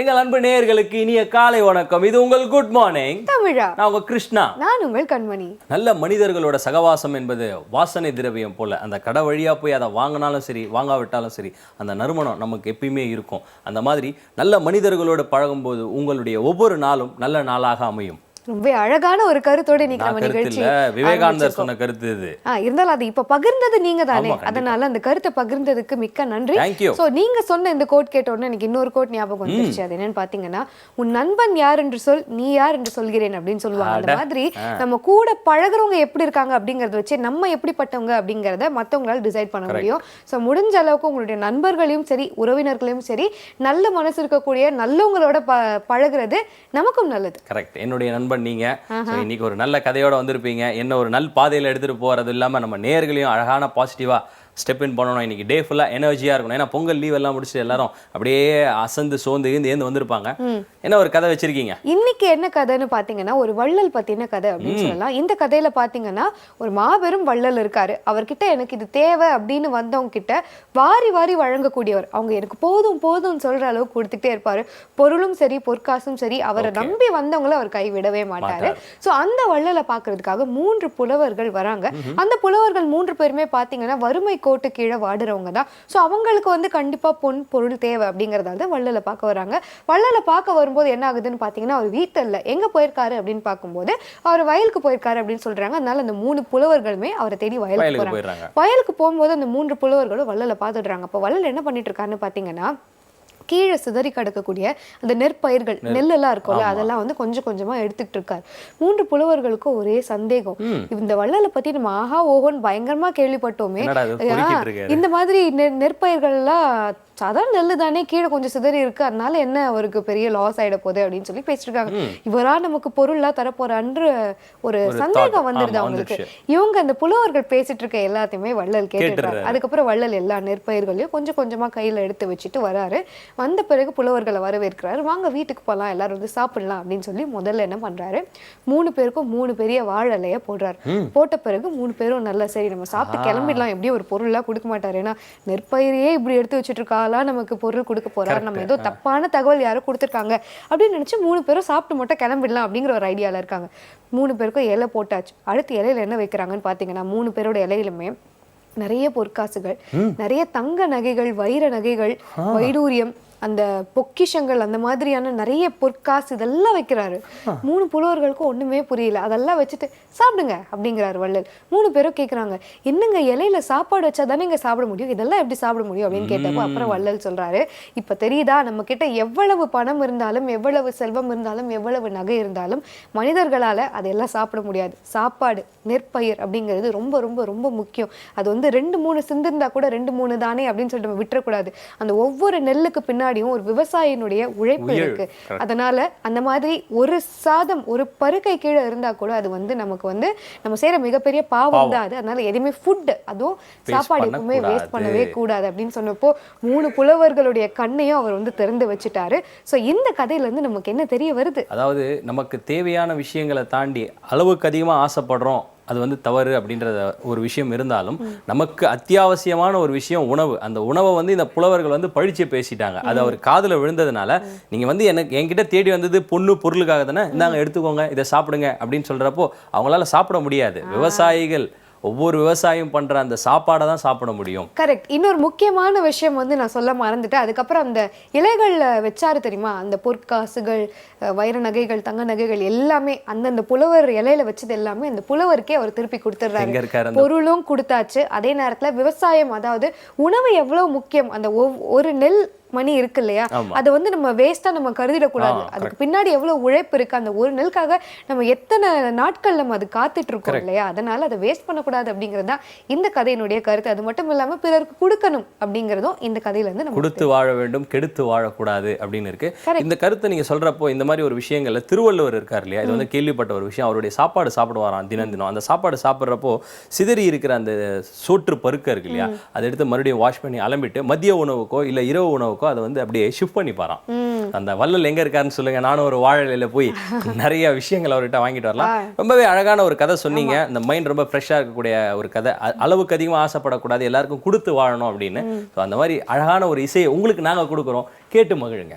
எங்கள் அன்பு நேயர்களுக்கு இனிய காலை வணக்கம். இது உங்கள் குட் மார்னிங் தமிழா. நான் உங்க கிருஷ்ணா. நான் உங்கள் கண்மணி. நல்ல மனிதர்களோட சகவாசம் என்பது வாசனை திரவியம் போல. அந்த கடை வழியா போய் அதை வாங்கினாலும் சரி வாங்காவிட்டாலும் சரி அந்த நறுமணம் நமக்கு எப்பயுமே இருக்கும். அந்த மாதிரி நல்ல மனிதர்களோடு பழகும்போது உங்களுடைய ஒவ்வொரு நாளும் நல்ல நாளாக அமையும். ரொம்ப அழகான ஒரு கருத்தோட இன்னைக்கு நம்ம நிகழ்ச்சி. விவேகானந்தர் சொன்ன கருத்து இது. இருந்தாலும் அது இப்ப பகிர்ந்தது நீங்க தானே, அதனால அந்த கருத்தை பகிர்ந்ததுக்கு மிக்க நன்றி. சோ நீங்க சொன்ன இந்த கோட் கேட்ட உடனே எனக்கு இன்னொரு கோட் ஞாபகம் வந்துருச்சு. அது என்னன்னு பாத்தீங்கன்னா, உன் நண்பன் யார் என்று சொல், நீ யார் என்று சொல்கிறேன் அப்படின்னு சொல்லுவாங்க. அந்த மாதிரி நம்ம கூட பழகுறவங்க எப்படி இருக்காங்க அப்படிங்கறத வச்சு நம்ம எப்படிப்பட்டவங்க அப்படிங்கறத மத்தவங்களால டிசைட் பண்ண முடியும். சோ முடிஞ்ச அளவுக்கு உங்களுடைய நண்பர்களையும் சரி உறவினர்களையும் சரி நல்ல மனசு இருக்கக்கூடிய நல்லவங்களோட பழகுறது நமக்கும் நல்லது. கரெக்ட். என்னுடைய நண்பன் நீங்க. இன்னைக்கு ஒரு நல்ல கதையோட வந்திருப்பீங்க. என்ன ஒரு நல்ல பாதையில எடுத்துட்டு போறது இல்லாம நம்ம நேயர்களையும் அழகான பாசிட்டிவா ஸ்டெப் இன் பண்ணணும். இன்னைக்கு டே ஃபுல்லா எனர்ஜியா இருக்கணும். ஏன்னா பொங்கல் லீவ் எல்லாம் முடிச்சுட்டு எல்லாரும் அப்படியே அசந்து சோர்ந்து ஏந்து வந்திருப்பாங்க. என்ன ஒரு கதை வச்சிருக்கீங்க இன்னைக்கு? என்ன கதைன்னு பாத்தீங்கன்னா ஒரு வள்ளல் பத்தின கதை அப்படின்னு சொல்லலாம். இந்த கதையில பாத்தீங்கன்னா ஒரு மாபெரும் வள்ளல் இருக்காரு. அவர்கிட்ட எனக்கு இது தேவை அப்படின்னு வந்தவங்க கிட்ட வாரி வாரி வழங்கக்கூடியவர். அவங்க எனக்கு போதும் போதும்னு சொல்ற அளவுக்கு கொடுத்துட்டே இருப்பாரு. பொருளும் சரி பொற்காசும் சரி அவரை நம்பி வந்தவங்களை அவர் கைவிடவே மாட்டாரு. சோ அந்த வள்ளலை பாக்குறதுக்காக 3 புலவர்கள் வராங்க. அந்த புலவர்கள் 3 பேருமே பாத்தீங்கன்னா வறுமை கோட்டு கீழே வாடுறவங்க தான். ஸோ அவங்களுக்கு வந்து கண்டிப்பா பொன் பொருள் தேவை அப்படிங்கறதால வள்ளலை பார்க்க வராங்க. வள்ளலை பார்க்க வரும்போது என்ன ஆகுதுன்னு பாத்தீங்கன்னா அவர் வீட்டில் இல்லை, எங்க போயிருக்காரு அப்படின்னு பார்க்கும்போது அவர் வயலுக்கு போயிருக்காரு அப்படின்னு சொல்றாங்க. அதனால அந்த 3 புலவர்களுமே அவரை தேடி வயலுக்கு போறாங்க. வயலுக்கு போகும்போது அந்த 3 புலவர்களும் வள்ளலை பார்த்துடுறாங்க. அப்போ வள்ளல் என்ன பண்ணிட்டு இருக்காருன்னு பாத்தீங்கன்னா கீழே சிதறி கிடக்கக்கூடிய அந்த நெற்பயிர்கள் நெல்லெல்லாம் இருக்கும்ல அதெல்லாம் வந்து கொஞ்சம் கொஞ்சமா எடுத்துக்கிட்டு இருக்காரு. 3 புலவர்களுக்கும் ஒரே சந்தேகம். இந்த வள்ளலை பத்தி நம்ம ஆஹா ஓஹோன்னு பயங்கரமா கேள்விப்பட்டோமே, இந்த மாதிரி நெற்பயிர்கள் எல்லாம் சாதாரண நெல்லு தானே, கீழே கொஞ்சம் சிதறி இருக்கு, அதனால என்ன அவருக்கு பெரிய லாஸ் ஆயிட போகுது அப்படின்னு சொல்லி பேசிட்டு இருக்காங்க. இவரா நமக்கு பொருள்லாம் தரப்போறான்ற ஒரு சந்தேகம் வந்துருது அவங்களுக்கு. இவங்க அந்த புலவர்கள் பேசிட்டு இருக்க எல்லாத்தையுமே வள்ளல் கேட்டுறாரு. அதுக்கப்புறம் வள்ளல் எல்லா நெற்பயிர்களையும் கொஞ்சம் கொஞ்சமா கையில எடுத்து வச்சுட்டு வராரு. வந்த பிறகு புலவர்களை வரவேற்கிறாரு. வாங்க வீட்டுக்கு போகலாம், எல்லாரும் வந்து சாப்பிடலாம் அப்படின்னு சொல்லி முதல்ல என்ன பண்றாரு, 3 பேருக்கும் 3 பெரிய வாழலைய போடுறாரு. போட்ட பிறகு 3 பேரும் நல்லா சரி நம்ம சாப்பிட்டு கிளம்பிடலாம், எப்படியும் ஒரு பொருள்லாம் கொடுக்க மாட்டாரு, ஏன்னா நெற்பயிரையே இப்படி எடுத்து வச்சுட்டு இருக்கா, நமக்கு பொருள் கொடுக்க போறாரு, நம்ம ஏதோ தப்பான தகவல் யாரோ கொடுத்துருக்காங்க அப்படின்னு நினைச்சு 3 பேரும் சாப்பிட்டு மட்டும் கிளம்பிடலாம் அப்படிங்கிற ஒரு ஐடியால இருக்காங்க. 3 பேருக்கும் இலை போட்டாச்சு. அடுத்து இலையில என்ன வைக்கிறாங்கன்னு பாத்தீங்கன்னா 3 பேரோட இலையிலுமே நிறைய பொற்காசுகள், நிறைய தங்க நகைகள், வைர நகைகள், வைடூரியம், அந்த பொக்கிஷங்கள், அந்த மாதிரியான நிறைய பொற்காசு இதெல்லாம் வைக்கிறாரு. 3 புலவர்களுக்கும் ஒண்ணுமே புரியல. அதெல்லாம் வச்சுட்டு சாப்பிடுங்க அப்படிங்கிறாரு வள்ளல். 3 பேரும் கேட்குறாங்க, என்னங்க இலையில சாப்பாடு வச்சா தானே இங்க சாப்பிட முடியும், இதெல்லாம் எப்படி சாப்பிட முடியும் அப்படின்னு கேட்டப்போ அப்புறம் வள்ளல் சொல்றாரு, இப்ப தெரியுதா நம்ம கிட்ட எவ்வளவு பணம் இருந்தாலும் எவ்வளவு செல்வம் இருந்தாலும் எவ்வளவு நகை இருந்தாலும் மனிதர்களால அதெல்லாம் சாப்பிட முடியாது. சாப்பாடு நெற்பயிர் அப்படிங்கிறது ரொம்ப ரொம்ப ரொம்ப முக்கியம். அது வந்து 2-3 சிந்திருந்தா கூட 2-3 தானே அப்படின்னு சொல்லிட்டு நம்ம விட்டுறக்கூடாது. அந்த ஒவ்வொரு நெல்லுக்கு பின்னாடி ஒரு விவசாயினுடைய உழைப்பு இருக்கு. அதனால அந்த மாதிரி ஒரு சாதம் ஒரு பருக்கை கீழே இருந்தா கூட அது வந்து நமக்கு வந்து நம்ம செய்யற மிகப்பெரிய பாவம் தான் அது. அதனால எதுவுமே ஃபுட் அதுவும் சாப்பாடு எப்பவுமே வேஸ்ட் பண்ணவே கூடாது அப்படின்னு சொன்னப்போ 3 புலவர்களுடைய கண்ணையும் அவர் வந்து திறந்து வச்சுட்டாரு. சோ இந்த கதையில இருந்து நமக்கு என்ன தெரிய வருது, அதாவது நமக்கு தேவையான விஷயங்களை தாண்டி அளவுக்கு அதிகமா ஆசைப்படுறோம், அது வந்து தவறு அப்படின்ற ஒரு விஷயம் இருந்தாலும் நமக்கு அத்தியாவசியமான ஒரு விஷயம் உணவு. அந்த உணவை வந்து இந்த புலவர்கள் வந்து பழிச்சு பேசிட்டாங்க. அது அவர் காதுல விழுந்ததுனால நீங்க வந்து என்கிட்ட தேடி வந்தது பொண்ணு பொருளுக்காக தானே, இந்தாங்க எடுத்துக்கோங்க இதை சாப்பிடுங்க அப்படின்னு சொல்றப்போ அவங்களால சாப்பிட முடியாது. விவசாயிகள் ஒவ்வொரு விவசாயம் பண்ற அந்த சாப்பாடை தான் சாப்பிட முடியும். கரெக்ட். இன்னொரு முக்கியமான விஷயம் வந்து நான் சொல்ல மறந்துட்டேன். அதுக்கப்புறம் அந்த இலைகள்ல வச்சாரு தெரியுமா, அந்த பொற்காசுகள், வைர நகைகள், தங்க நகைகள் எல்லாமே அந்தந்த புலவர் இலையில வச்சது எல்லாமே அந்த புலவருக்கே அவர் திருப்பி கொடுத்துடுறாரு. பொருளும் கொடுத்தாச்சு. அதே நேரத்துல விவசாயம், அதாவது உணவு எவ்வளவு முக்கியம், அந்த ஒரு நெல் மணி இருக்கு இல்லையா, அதை வந்து நம்ம வேஸ்டா நம்ம கருதிடக்கூடாது. அதுக்கு பின்னாடி எவ்வளவு உழைப்பு இருக்கு, அந்த ஒரு நெல்காக நம்ம எத்தனை நாட்கள் நம்ம அது காத்துட்டு இருக்கோம் இல்லையா, அதனால அதை வேஸ்ட் பண்ணக்கூடாது அப்படிங்கிறது தான் இந்த கதையினுடைய கருத்து. அது மட்டும் இல்லாம பிறருக்கு கொடுக்கணும் அப்படிங்கிறதும் இந்த கதையில இருந்து நம்ம கொடுத்து வாழ வேண்டும், கெடுத்து வாழக்கூடாது அப்படின்னு இருக்கு. இந்த கருத்தை நீங்க சொல்றப்போ இந்த மாதிரி ஒரு விஷயங்கள்ல திருவள்ளுவர் இருக்கார் இல்லையா, இது வந்து கேள்விப்பட்ட ஒரு விஷயம். அவருடைய சாப்பாடு சாப்பிடுவாராம் தினம். அந்த சாப்பாடு சாப்பிட்றப்போ சிதறி இருக்கிற அந்த சோற்று பருக்க இருக்கு இல்லையா, அதை எடுத்து மறுபடியும் வாஷ் பண்ணி அலம்பிட்டு மதிய உணவுக்கோ இல்ல இரவு உணவுக்கோ அதை வந்து அப்படியே ஷிஃப்ட் பண்ணி பாராம். அந்த வள்ளல் எங்க இருக்காருன்னு சொல்லுங்க, நானும் ஒரு வாழலையில போய் நிறைய விஷயங்கள் அவர்கிட்ட வாங்கிட்டு வரலாம். ரொம்பவே அழகான ஒரு கதை சொன்னீங்க. இந்த மைண்ட் ரொம்ப ஃப்ரெஷ்ஷா இருக்கக்கூடிய ஒரு கதை. அளவுக்கு அதிகமா ஆசைப்படக்கூடாது, எல்லாருக்கும் கொடுத்து வாழணும் அப்படின்னு. அந்த மாதிரி அழகான ஒரு இசையை உங்களுக்கு நாங்க கொடுக்குறோம், கேட்டு மகிழுங்க.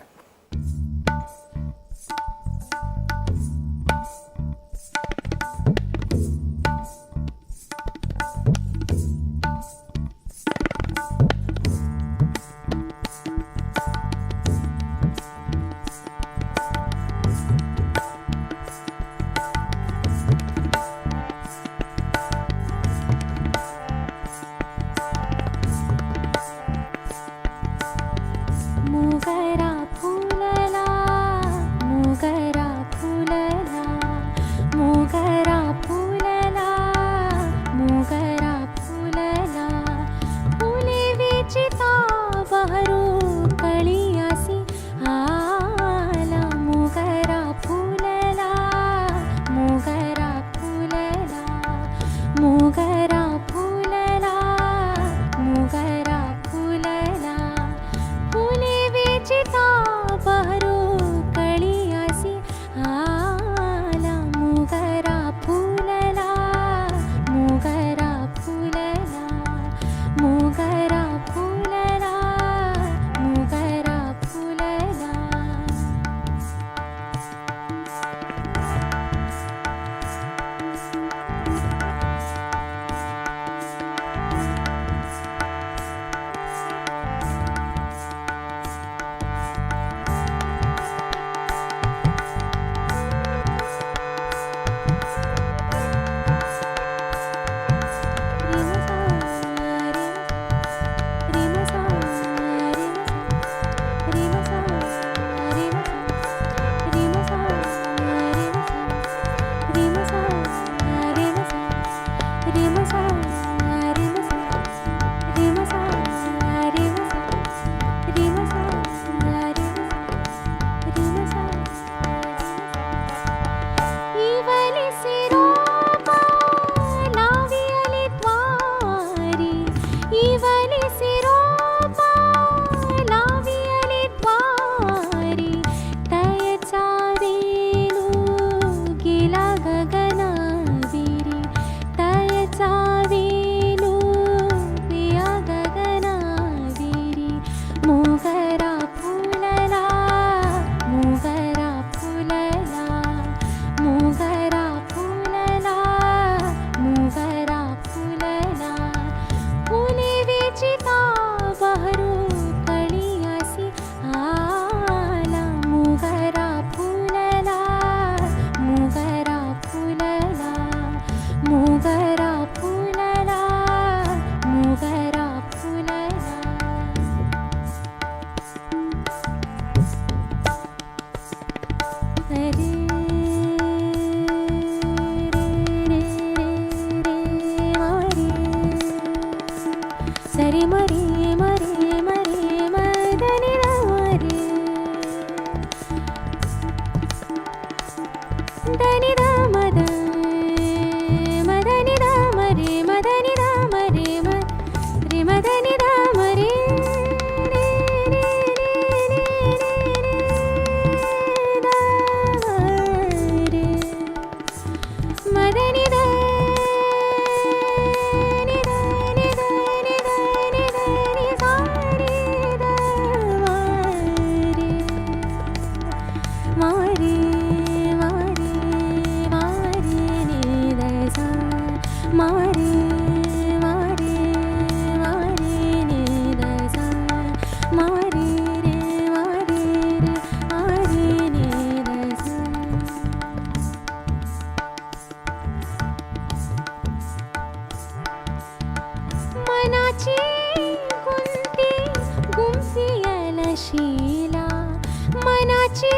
சரி மரி மரி மரி மதனி மரி தனி மத மதனி மரி மதனி மரி மரி மதனி மரி மதனி मनाची गुंती गुंफियल शीला मनाची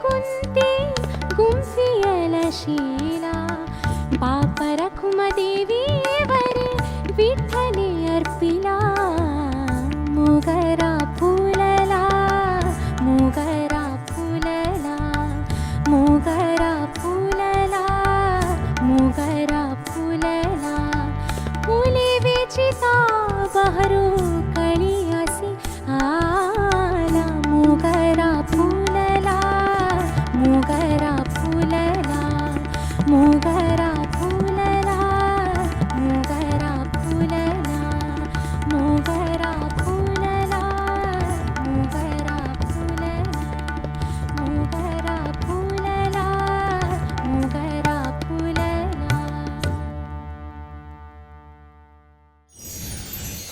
गुंती गुंफियल शीला बाप रखुमदेवी वरे विठ्ठली अर्पिला मोगरा फुलला मोगरा फुलला मोगरा फुलला मोगरा फुलला फुले वेचिता बहरू कळी असी आला मोगरा फुलला मोगरा फुलला मोगरा फुलला मोगरा फुलला मोगरा फुलला मोगरा फुलला मोगरा फुलला मोगरा फुलला.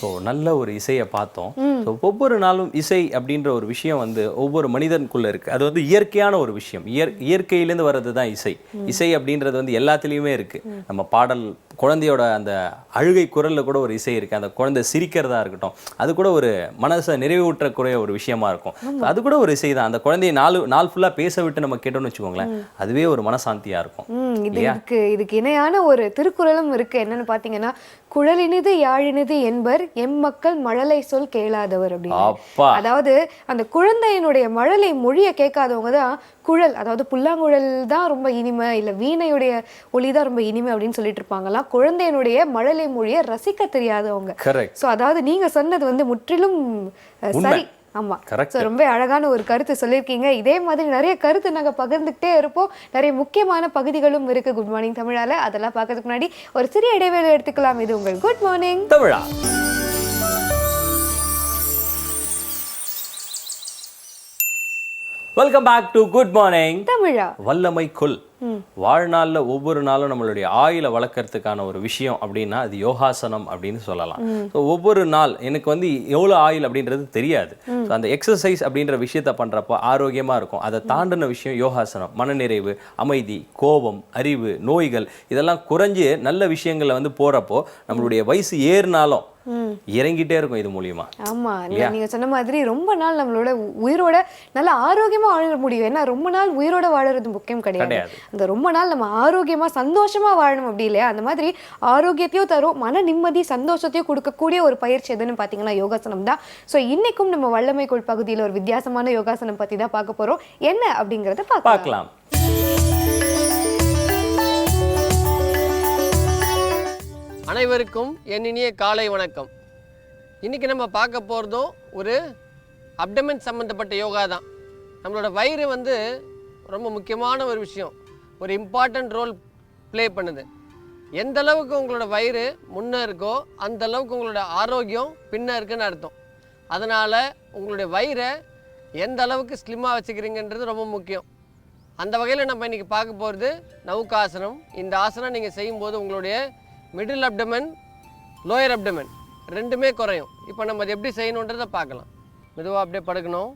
ஸோ நல்ல ஒரு இசையை பார்த்தோம். ஸோ ஒவ்வொரு நாளும் இசை அப்படின்ற ஒரு விஷயம் வந்து ஒவ்வொரு மனிதனுக்குள்ள இருக்கு. அது வந்து இயற்கையான ஒரு விஷயம். இயற்கையிலேருந்து வர்றது தான் இசை. இசை அப்படின்றது வந்து எல்லாத்துலேயுமே இருக்கு. நம்ம பாடல், குழந்தையோட அந்த அழுகை குரல்ல கூட ஒரு இசை இருக்கு. அந்த குழந்தை சிரிக்கிறதா இருக்கட்டும், அது கூட ஒரு மனசை நிறைவூற்றக்கூடிய ஒரு விஷயமா இருக்கும். அது கூட ஒரு இசை தான். அந்த குழந்தையை நாள் ஃபுல்லா பேச விட்டு நம்ம கேட்டோம்னு வச்சுக்கோங்களேன், அதுவே ஒரு மனசாந்தியா இருக்கும். இதுக்கு இணையான ஒரு திருக்குறளும் இருக்கு. என்னன்னு பாத்தீங்கன்னா, குழலினிது யாழினிது என்பர் எம்மக்கள் மழலை சொல் கேளாதவர் அப்படின்னு. அதாவது அந்த குழந்தையினுடைய மழலை மொழியை கேட்காதவங்க தான் குழல், அதாவது புல்லாங்குழல் தான் ரொம்ப இனிமை, இல்ல வீணையுடைய ஒளி தான் ரொம்ப இனிமை அப்படின்னு சொல்லிட்டு இருப்பாங்களாம். குழந்தையினுடைய மழலை மொழியை ரசிக்க தெரியாதவங்க. சோ அதாவது நீங்க சொன்னது வந்து முற்றிலும் சரி. ஆமா, ரொம்ப அழகான ஒரு கருத்து சொல்லியிருக்கீங்க. இதே மாதிரி நிறைய கருத்து நாங்க பகிர்ந்துகிட்டே இருப்போம். நிறைய முக்கியமான பகுதிகளும் இருக்கு குட் மார்னிங் தமிழால. அதெல்லாம் பார்க்கறதுக்கு முன்னாடி ஒரு சிறிய இடைவேளை எடுத்துக்கலாம். இது உங்கள் குட் மார்னிங் தமிழா. Welcome back to good morning தமிழா. வல்லமை கொள். வாழ்நாளில் ஒவ்வொரு நாளும் நம்மளுடைய ஆயுளை வளர்க்கறதுக்கான ஒரு விஷயம் அப்படின்னா அது யோகாசனம் அப்படின்னு சொல்லலாம். ஸோ ஒவ்வொரு நாள் எனக்கு வந்து எவ்வளோ ஆயுள் அப்படின்றது தெரியாது. ஸோ அந்த எக்ஸசைஸ் அப்படின்ற விஷயத்த பண்ணுறப்போ ஆரோக்கியமாக இருக்கும். அதை தாண்டின விஷயம் யோகாசனம். மனநிறைவு, அமைதி, கோபம், அறிவு, நோய்கள் இதெல்லாம் குறைஞ்சு நல்ல விஷயங்களை வந்து போகிறப்போ நம்மளுடைய வயசு ஏறினாலும் இறங்கிட்டே இருக்கும் இது மூலியமா. ஆமா, நீங்க சொன்ன மாதிரி ரொம்ப நாள் நம்மளோட உயிரோட நல்ல ஆரோக்கியமா வாழ முடியும். ஏன்னா ரொம்ப நாள் உயிரோட வாழறது முக்கியம் கிடையாது. அந்த ரொம்ப நாள் நம்ம ஆரோக்கியமா சந்தோஷமா வாழணும் அப்படி இல்லையா? அந்த மாதிரி ஆரோக்கியத்தையும் தரும், மன நிம்மதி, சந்தோஷத்தையும் கொடுக்கக்கூடிய ஒரு பயிற்சி எதுன்னு பாத்தீங்கன்னா யோகாசனம் தான். ஸோ இன்னைக்கும் நம்ம வல்லமைக்குள் பகுதியில் ஒரு வித்தியாசமான யோகாசனம் பத்தி தான் பார்க்க போறோம். என்ன அப்படிங்கறத பார்க்கலாம். அனைவருக்கும் என் இனிய காலை வணக்கம். இன்றைக்கி நம்ம பார்க்க போகிறதும் ஒரு அப்டமன் சம்மந்தப்பட்ட யோகா தான். நம்மளோட வயிறு வந்து ரொம்ப முக்கியமான ஒரு விஷயம், ஒரு இம்பார்ட்டண்ட் ரோல் ப்ளே பண்ணுது. எந்த அளவுக்கு உங்களோட வயிறு முன்னே இருக்கோ அந்த அளவுக்கு உங்களோட ஆரோக்கியம் பின்னே இருக்குன்னு அர்த்தம். அதனால் உங்களுடைய வயிறை எந்த அளவுக்கு ஸ்லிம்மாக வச்சுக்கிறீங்கன்றது ரொம்ப முக்கியம். அந்த வகையில் நம்ம இன்றைக்கி பார்க்க போகிறது நவுகாசனம். இந்த ஆசனம் நீங்கள் செய்யும்போது உங்களுடைய மிடில் அப்டமன், லோயர் அப்டமன் ரெண்டுமே குறையும். இப்போ நம்ம அது எப்படி செய்யணுன்றதை பார்க்கலாம். மெதுவாக அப்படியே படுக்கணும்.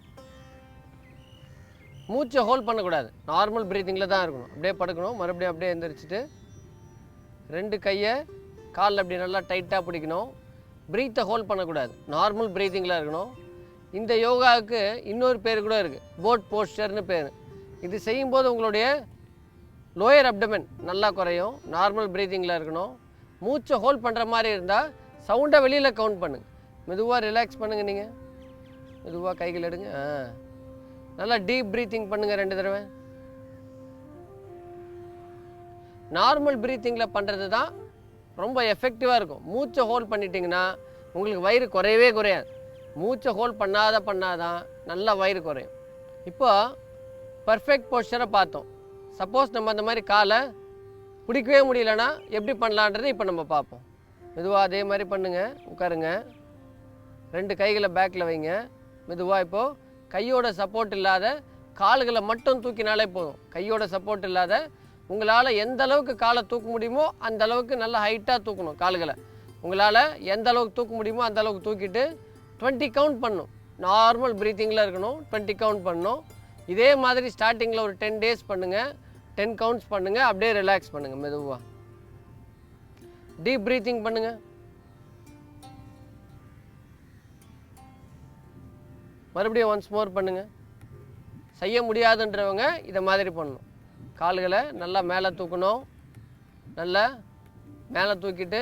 மூச்சை ஹோல்ட் பண்ணக்கூடாது, நார்மல் ப்ரீத்திங்கில் தான் இருக்கணும். அப்படியே படுக்கணும். மறுபடியும் அப்படியே எந்திரிச்சிட்டு ரெண்டு கையை காலில் அப்படி நல்லா டைட்டாக பிடிக்கணும். ப்ரீத்தை ஹோல்ட் பண்ணக்கூடாது, நார்மல் ப்ரீத்திங்கில் இருக்கணும். இந்த யோகாவுக்கு இன்னொரு பேர் கூட இருக்குது, போட் போஸ்டர்னு பேர். இது செய்யும்போது உங்களுடைய லோயர் அப்டமன் நல்லா குறையும். நார்மல் ப்ரீத்திங்கில் இருக்கணும். மூச்சை ஹோல்ட் பண்ணுற மாதிரி இருந்தால் சவுண்டை வெளியில் கவுண்ட் பண்ணுங்க. மெதுவாக ரிலாக்ஸ் பண்ணுங்கள். நீங்கள் மெதுவாக கைகள் எடுங்க. நல்லா டீப் ப்ரீத்திங் பண்ணுங்கள் 2 தடவை. நார்மல் ப்ரீத்திங்கில் பண்ணுறது தான் ரொம்ப எஃபெக்டிவாக இருக்கும். மூச்சை ஹோல்ட் பண்ணிட்டீங்கன்னா உங்களுக்கு வயிறு குறையவே குறையாது. மூச்சை ஹோல்ட் பண்ணாதான் நல்லா வயிறு குறையும். இப்போ பர்ஃபெக்ட் போஸ்டரை பார்த்தோம். சப்போஸ் நம்ம அந்த மாதிரி காலை பிடிக்கவே முடியலன்னா எப்படி பண்ணலான்றது இப்போ நம்ம பார்ப்போம். மெதுவாக அதே மாதிரி பண்ணுங்கள். உட்காருங்க. 2 கைகளை பேக்கில் வைங்க. மெதுவாக இப்போது கையோட சப்போர்ட் இல்லாத கால்களை மட்டும் தூக்கினாலே போதும். கையோட சப்போர்ட் இல்லாத உங்களால் எந்த அளவுக்கு காலை தூக்க முடியுமோ அந்த அளவுக்கு நல்லா ஹைட்டாக தூக்கணும். கால்களை உங்களால் எந்த அளவுக்கு தூக்க முடியுமோ அந்த அளவுக்கு தூக்கிட்டு 20 கவுண்ட் பண்ணணும். நார்மல் ப்ரீத்திங்கில் இருக்கணும். 20 கவுண்ட் பண்ணணும். இதே மாதிரி ஸ்டார்டிங்கில் ஒரு 10 டேஸ் பண்ணுங்கள். 10 கவுண்ட்ஸ் பண்ணுங்கள். அப்படியே ரிலாக்ஸ் பண்ணுங்கள். மெதுவாக டீப் ப்ரீத்திங் பண்ணுங்கள். மறுபடியும் ஒன்ஸ் மோர் பண்ணுங்கள். செய்ய முடியாதுன்றவங்க இதை மாதிரி பண்ணணும். கால்களை நல்லா மேலே தூக்கணும். நல்லா மேலே தூக்கிட்டு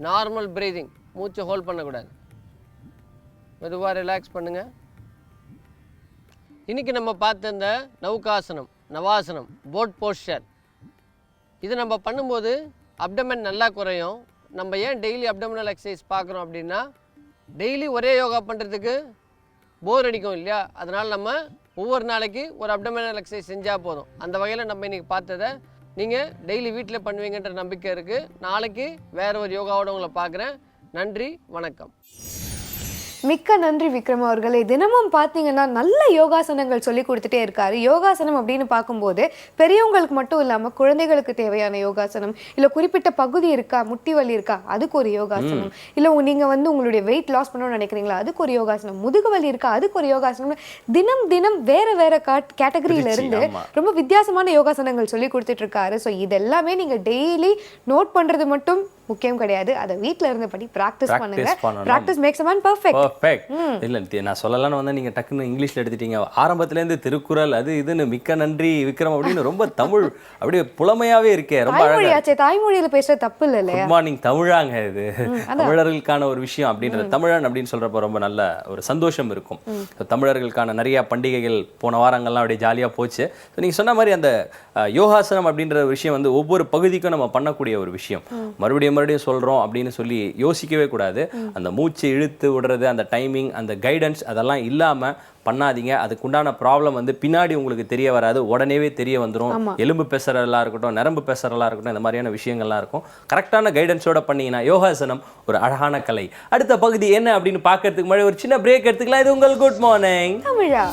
நார்மல் ப்ரீதிங். மூச்சை ஹோல்ட் பண்ணக்கூடாது. மெதுவாக ரிலாக்ஸ் பண்ணுங்கள். இன்றைக்கி நம்ம பார்த்த இந்த நௌகாசனம், நவாசனம், போட் போஸ்டர், இது நம்ம பண்ணும்போது அப்டமன் நல்லா குறையும். நம்ம ஏன் டெய்லி அப்டமினல் எக்ஸசைஸ் பார்க்குறோம் அப்படின்னா, டெய்லி ஒரே யோகா பண்ணுறதுக்கு போர் அடிக்கும் இல்லையா? அதனால் நம்ம ஒவ்வொரு நாளைக்கு ஒரு அப்டமினல் எக்ஸசைஸ் செஞ்சால் போதும். அந்த வகையில் நம்ம இன்றைக்கி பார்த்ததை நீங்கள் டெய்லி வீட்டில் பண்ணுவீங்கன்ற நம்பிக்கை இருக்குது. நாளைக்கு வேறு ஒரு யோகாவோட உங்களை பார்க்குறேன். நன்றி, வணக்கம். மிக்க நன்றி விக்ரம் அவர்களே. தினமும் பார்த்தீங்கன்னா நல்ல யோகாசனங்கள் சொல்லி கொடுத்துட்டே இருக்காரு. யோகாசனம் அப்படின்னு பார்க்கும்போது பெரியவங்களுக்கு மட்டும் இல்லாமல் குழந்தைகளுக்கு தேவையான யோகாசனம், இல்லை குறிப்பிட்ட பகுதி இருக்கா, முட்டி வலி இருக்கா, அதுக்கு ஒரு யோகாசனம், இல்லை நீங்கள் உங்களுடைய வெயிட் லாஸ் பண்ணணும்னு நினைக்கிறீங்களா, அதுக்கு ஒரு யோகாசனம், முதுகு வலி இருக்கா, அதுக்கு ஒரு யோகாசனம், தினம் தினம் வேற வேற கேட்டகரியில இருந்து ரொம்ப வித்தியாசமான யோகாசனங்கள் சொல்லி கொடுத்துட்டு இருக்காரு. ஸோ இதெல்லாமே நீங்கள் டெய்லி நோட் பண்ணுறது மட்டும் முக்கியம் கிடையாது. அதை வீட்டில் இருந்தபடி ப்ராக்டிஸ் பண்ணுங்க. Practice makes a man perfect. இல்லை நான் சொல்லலாம்னு வந்து நீங்கள் டக்குன்னு இங்கிலீஷில் எடுத்துட்டீங்க. ஆரம்பத்துலேருந்து திருக்குறள் அது இதுன்னு மிக்க நன்றி விக்ரம் அப்படின்னு ரொம்ப தமிழ் அப்படியே புலமையாவே இருக்கே. ரொம்ப தாய்மொழியாச்சே, தாய்மொழியில பேசுற தப்பு இல்லை இல்லையா? குட் மார்னிங் தமிழாங்க. இது தமிழர்களுக்கான ஒரு விஷயம் அப்படின்றது. தமிழன் அப்படின்னு சொல்றப்ப ரொம்ப நல்ல ஒரு சந்தோஷம் இருக்கும். தமிழர்களுக்கான நிறைய பண்டிகைகள் போன வாரங்கள்லாம் அப்படியே ஜாலியாக போச்சு. நீங்கள் சொன்ன மாதிரி அந்த யோகாசனம் அப்படின்ற விஷயம் வந்து ஒவ்வொரு பகுதிக்கும் நம்ம பண்ணக்கூடிய ஒரு விஷயம். மறுபடியும் சொல்றோம் அப்படின்னு சொல்லி யோசிக்கவே கூடாது. அந்த மூச்சை இழுத்து விடுறது, அந்த டைமிங், அந்த கைடன்ஸ் அதெல்லாம் இல்லாம பண்ணாதீங்க. அதுக்குண்டான ப்ராப்ளம் வந்து பின்னாடி உங்களுக்கு தெரிய வராது, உடனேவே தெரிய வந்துடும். எலும்பு பெசரெல்லாம் இருக்கட்டும், நரம்பு பெசரெல்லாம் இருக்கட்டும், இந்த மாதிரியான விஷயங்கள்லாம் இருக்கும். கரெக்டான கைடன்ஸோட பண்ணீங்கன்னா யோகாசனம் ஒரு அழகான கலை. அடுத்த பகுதி என்ன அப்படின்னு பார்க்கறதுக்கு முன்னாடி ஒரு சின்ன பிரேக் எடுத்துக்கலாம். இது உங்கள் குட் மார்னிங் தமிழா.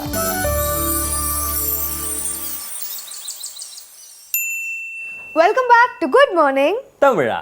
Welcome back to good morning தமிழா.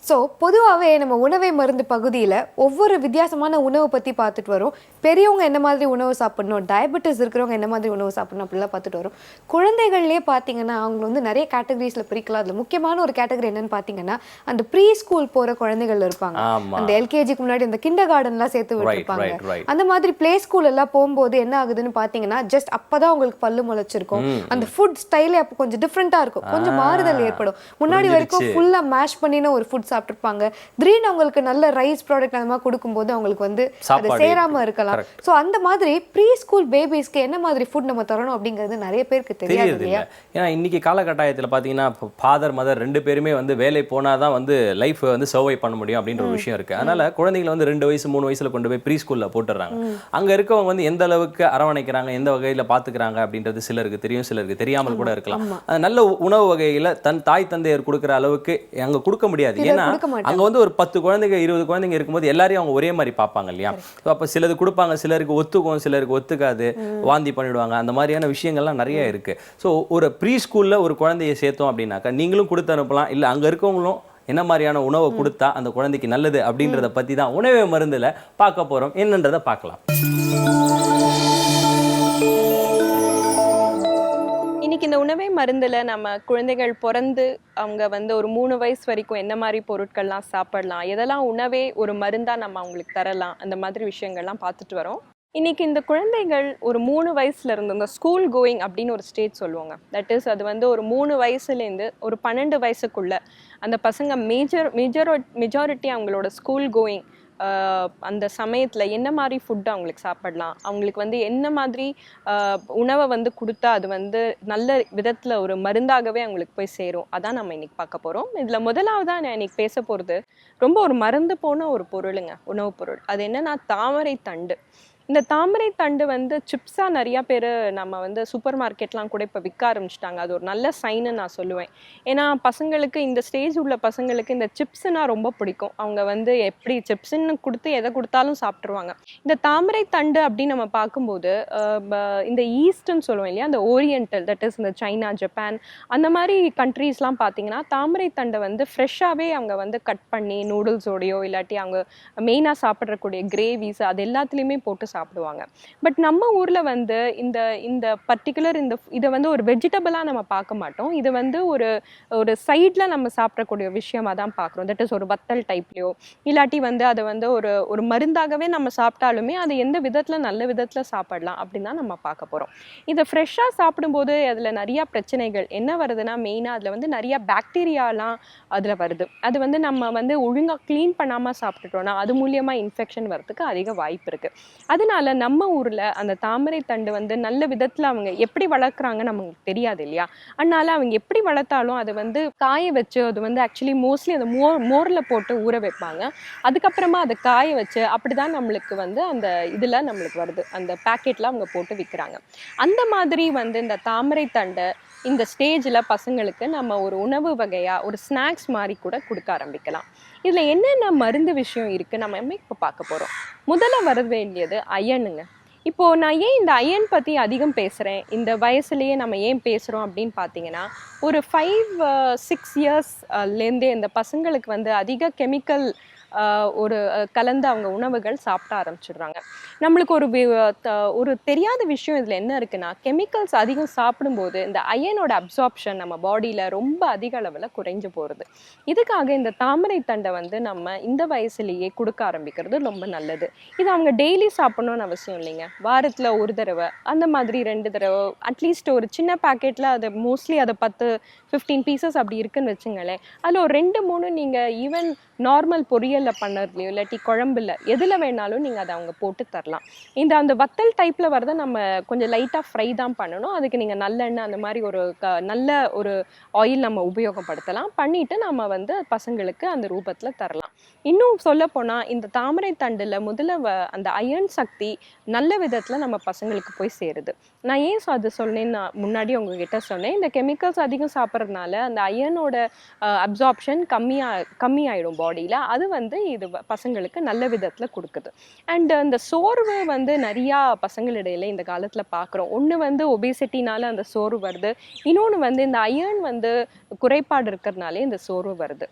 ஸோ பொதுவாகவே நம்ம உணவை மருந்து பகுதியில் ஒவ்வொரு வித்தியாசமான உணவை பற்றி பார்த்துட்டு வரோம். பெரியவங்க என்ன மாதிரி உணவு சாப்பிடணும், டயபெட்டிஸ் இருக்கிறவங்க என்ன மாதிரி உணவு சாப்பிடணும் அப்படிலாம் பார்த்துட்டு வரோம். குழந்தைகள்லேயே பார்த்தீங்கன்னா அவங்க வந்து நிறைய கேட்டகரிஸில் பிரிக்கலாம். அதில் முக்கியமான ஒரு கேட்டகரி என்னன்னு பார்த்தீங்கன்னா அந்த ப்ரீ ஸ்கூல் போகிற குழந்தைகள் இருப்பாங்க. அந்த எல்கேஜிக்கு முன்னாடி அந்த கிண்டர் கார்டன்லாம் சேர்த்து விட்டுருப்பாங்க. அந்த மாதிரி பிளே ஸ்கூல் எல்லாம் போகும்போது என்ன ஆகுதுன்னு பார்த்தீங்கன்னா ஜஸ்ட் அப்போதான் உங்களுக்கு பல்லு முளைச்சிருக்கும். அந்த ஃபுட் ஸ்டைலே அப்போ கொஞ்சம் டிஃப்ரெண்ட்டாக இருக்கும், கொஞ்சம் மாறுதல் ஏற்படும். முன்னாடி வரைக்கும் ஃபுல்லாக மேஷ் பண்ணின ஒரு ஃபுட் சாப்பிட்டுருப்பாங்க. திடீர்னு அவங்களுக்கு நல்ல ரைஸ் ப்ராடக்ட் அந்த மாதிரி கொடுக்கும்போது அவங்களுக்கு வந்து அது சேராம இருக்கலாம். சோ அந்த மாதிரி ப்ரீ ஸ்கூல் பேபிஸ்க்கு என்ன மாதிரி ஃபுட் நம்ம தரணும் அப்படிங்கிறது நிறைய பேருக்கு தெரியாது இல்லையா? ஏன்னா இன்னைக்கு காலகட்டாயத்தில் பார்த்தீங்கன்னா ஃபாதர் மதர் 2 பேருமே வந்து வேலை போனாதான் வந்து லைஃப் வந்து சர்வை பண்ண முடியும் அப்படின்ற ஒரு விஷயம் இருக்கு. அதனால குழந்தைகளை வந்து 2 வயசு 3 வயசுல கொண்டு போய் ப்ரீ ஸ்கூல்ல போட்டுறாங்க. அங்க இருக்கவங்க வந்து எந்த அளவுக்கு அரவணைக்கிறாங்க, எந்த வகையில பாத்துக்கிறாங்க அப்படின்றது சிலருக்கு தெரியும், சிலருக்கு தெரியாமல் கூட இருக்கலாம். நல்ல உணவு வகையில தன் தாய் தந்தையர் கொடுக்குற அளவுக்கு அங்க கொடுக்க முடியாது. ஏன்னா அங்க வந்து ஒரு 10 குழந்தைங்க 20 குழந்தைங்க இருக்கும்போது எல்லாரையும் அவங்க ஒரே மாதிரி பார்ப்பாங்க இல்லையா? அப்ப சிலது கொடுப்பாங்க, சிலருக்கு ஒத்துக்கும், சிலருக்கு ஒத்துக்காது, வாந்தி பண்ணிடுவாங்க. அந்த மாதிரியான விஷயங்கள்லாம் நிறைய இருக்கு. ஸோ ஒரு ப்ரீ ஸ்கூல்ல ஒரு குழந்தைய சேர்த்தோம் அப்படின்னாக்கா நீங்களும் கொடுத்து அனுப்பலாம். இல்லை அங்க இருக்கவங்களும் என்ன மாதிரியான உணவை கொடுத்தா அந்த குழந்தைக்கு நல்லது அப்படின்றத பத்தி தான் உணவே மருந்துல பார்க்க போறோம். என்னன்றதை பார்க்கலாம். இன்னைக்கு இந்த உணவே மருந்தில் நம்ம குழந்தைகள் பிறந்து அவங்க வந்து ஒரு 3 வயசு வரைக்கும் என்ன மாதிரி பொருட்கள்லாம் சாப்பிடலாம், எதெல்லாம் உணவே ஒரு மருந்தாக நம்ம அவங்களுக்கு தரலாம், அந்த மாதிரி விஷயங்கள்லாம் பார்த்துட்டு வரோம். இன்னைக்கு இந்த குழந்தைகள் ஒரு 3 வயசுல இருந்து இந்த ஸ்கூல் கோயிங் அப்படின்னு ஒரு ஸ்டேஜ் சொல்லுவாங்க. தட் இஸ் அது வந்து ஒரு 3 வயசுலேருந்து ஒரு 12 வயசுக்குள்ள அந்த பசங்க மெஜாரிட்டி அவங்களோட ஸ்கூல் கோயிங் அந்த சமயத்தில் என்ன மாதிரி ஃபுட்டு அவங்களுக்கு சாப்பிடலாம், அவங்களுக்கு வந்து என்ன மாதிரி உணவை வந்து கொடுத்தா அது வந்து நல்ல விதத்தில் ஒரு மருந்தாகவே அவங்களுக்கு போய் சேரும், அதான் நம்ம இன்னைக்கு பார்க்க போகிறோம். இதில் முதலாவதாக நான் இன்னைக்கு பேச போகிறது ரொம்ப ஒரு மறந்து போன ஒரு பொருளுங்க, உணவுப் பொருள். அது என்னன்னா தாமரை தண்டு. இந்த தாமரை தண்டு வந்து சிப்ஸாக நிறையா பேர் நம்ம வந்து சூப்பர் மார்க்கெட்லாம் கூட இப்போ விற்க ஆரம்பிச்சிட்டாங்க. அது ஒரு நல்ல சைன்னு நான் சொல்லுவேன். ஏன்னா பசங்களுக்கு இந்த ஸ்டேஜ் உள்ள பசங்களுக்கு இந்த சிப்ஸுனா ரொம்ப பிடிக்கும். அவங்க வந்து எப்படி சிப்ஸுன்னு கொடுத்து எதை கொடுத்தாலும் சாப்பிட்ருவாங்க. இந்த தாமரை தண்டு அப்படின்னு நம்ம பார்க்கும்போது இந்த ஈஸ்ட்ன்னு சொல்லுவோம் இல்லையா, அந்த ஓரியன்டல், தட் இஸ் இந்த சைனா, ஜப்பான் அந்த மாதிரி கண்ட்ரீஸ்லாம் பார்த்தீங்கன்னா தாமரை தண்டை வந்து ஃப்ரெஷ்ஷாகவே அவங்க வந்து கட் பண்ணி நூடுல்ஸோடையோ இல்லாட்டி அவங்க மெயினாக சாப்பிட்றக்கூடிய கிரேவிஸ் அது எல்லாத்துலேயுமே போட்டு சாப்பிடுவாங்க. பட் நம்ம ஊரில் வந்து இந்த பர்டிகுலர் இதை வந்து ஒரு வெஜிடபிளாக நம்ம பார்க்க மாட்டோம். இது வந்து ஒரு சைடில் நம்ம சாப்பிடக்கூடிய விஷயமாக தான் பார்க்குறோம். தட் இஸ் ஒரு வத்தல் டைப்லையோ இல்லாட்டி வந்து அதை வந்து ஒரு மருந்தாகவே நம்ம சாப்பிட்டாலுமே அது எந்த விதத்தில் நல்ல விதத்தில் சாப்பிடலாம் அப்படின்னு தான் நம்ம பார்க்க போகிறோம். இதை ஃப்ரெஷ்ஷாக சாப்பிடும்போது அதில் நிறையா பிரச்சனைகள் என்ன வருதுன்னா, மெயினாக அதில் வந்து நிறையா பாக்டீரியாலாம் அதில் வருது. அது வந்து நம்ம வந்து ஒழுங்காக க்ளீன் பண்ணாமல் சாப்பிட்டுட்டோம்னா அது மூலியமாக இன்ஃபெக்ஷன் வரதுக்கு அதிக வாய்ப்பு இருக்குது. அதனால நம்ம ஊரில் அந்த தாமரை தண்டு வந்து நல்ல விதத்தில் அவங்க எப்படி வளர்க்குறாங்கன்னு நமக்கு தெரியாது இல்லையா. அதனால அவங்க எப்படி வளர்த்தாலும் அதை வந்து காய வச்சு அது வந்து ஆக்சுவலி மோஸ்ட்லி அந்த மோரில் போட்டு ஊற வைப்பாங்க. அதுக்கப்புறமா அதை காய வச்சு அப்படி தான் நம்மளுக்கு வந்து அந்த இதில் நம்மளுக்கு வருது, அந்த பேக்கெட்டில் அவங்க போட்டு விற்கிறாங்க. அந்த மாதிரி வந்து இந்த தாமரை தண்டை இந்த ஸ்டேஜில் பசங்களுக்கு நம்ம ஒரு உணவு வகையாக ஒரு ஸ்நாக்ஸ் மாதிரி கூட கொடுக்க ஆரம்பிக்கலாம். இதில் என்னென்ன மருந்து விஷயம் இருக்குது நம்ம இப்போ பார்க்க போகிறோம். முதல்ல வர வேண்டியது அயனுங்க. இப்போது நான் ஏன் இந்த அயன் பற்றி அதிகம் பேசுகிறேன், இந்த வயசுலேயே நம்ம ஏன் பேசுகிறோம் அப்படின்னு பார்த்தீங்கன்னா, ஒரு 5-6 இயர்ஸ்லேருந்தே இந்த பசங்களுக்கு வந்து அதிக கெமிக்கல் ஒரு கலந்து அவங்க உணவுகள் சாப்பிட ஆரம்பிச்சிடுறாங்க. நம்மளுக்கு ஒரு தெரியாத விஷயம் இதில் என்ன இருக்குன்னா, கெமிக்கல்ஸ் அதிகம் சாப்பிடும்போது இந்த அயனோட அப்சார்ப்ஷன் நம்ம பாடியில் ரொம்ப அதிக அளவில் குறைஞ்சு போகிறது. இதுக்காக இந்த தாமரை தண்டை வந்து நம்ம இந்த வயசுலேயே கொடுக்க ஆரம்பிக்கிறது ரொம்ப நல்லது. இது அவங்க டெய்லி சாப்பிடணும்னு அவசியம் இல்லைங்க. வாரத்தில் ஒரு தடவை அந்த மாதிரி 2 தடவை அட்லீஸ்ட் ஒரு சின்ன பேக்கெட்டில் அதை மோஸ்ட்லி அதை 10-15 பீசஸ் அப்படி இருக்குன்னு வச்சுங்களேன். அதில் ஒரு 2-3 நீங்கள் ஈவன் நார்மல் பொரியலில் பண்ணுறதுலையோ இல்லாட்டி குழம்புல எதில் வேணாலும் நீங்கள் அதை அவங்க போட்டு தரலாம். அந்த வத்தல் டைப்பில் வரதை நம்ம கொஞ்சம் லைட்டாக ஃப்ரை தான் பண்ணணும். அதுக்கு நீங்கள் நல்லெண்ணெய் அந்த மாதிரி நல்ல ஒரு ஆயில் நம்ம உபயோகப்படுத்தலாம். பண்ணிவிட்டு நம்ம வந்து பசங்களுக்கு அந்த ரூபத்தில் தரலாம். இன்னும் சொல்லப்போனால் இந்த தாமரை தண்டில் முதல்ல அந்த அயன் சக்தி நல்ல விதத்தில் நம்ம பசங்களுக்கு போய் சேருது. நான் ஏன் அது சொன்னேன்னு நான் முன்னாடி உங்ககிட்ட சொன்னேன். இந்த கெமிக்கல்ஸ் அதிகம் சாப்பிட்றதுனால அந்த அயனோட அப்சார்ப்ஷன் கம்மியாயிடும் பாடியில். அது வந்து இது பசங்களுக்கு நல்ல விதத்தில் கொடுக்குது. அண்ட் அந்த சோர்வு வந்து நிறையா பசங்களிடையில இந்த காலத்தில் பார்க்குறோம். ஒன்று வந்து ஒபேசிட்டினால அந்த சோர்வு வருது, இன்னொன்று வந்து இந்த அயர்ன் வந்து குறைபாடு இருக்கிறதுனாலே இந்த சோர்வு வருது.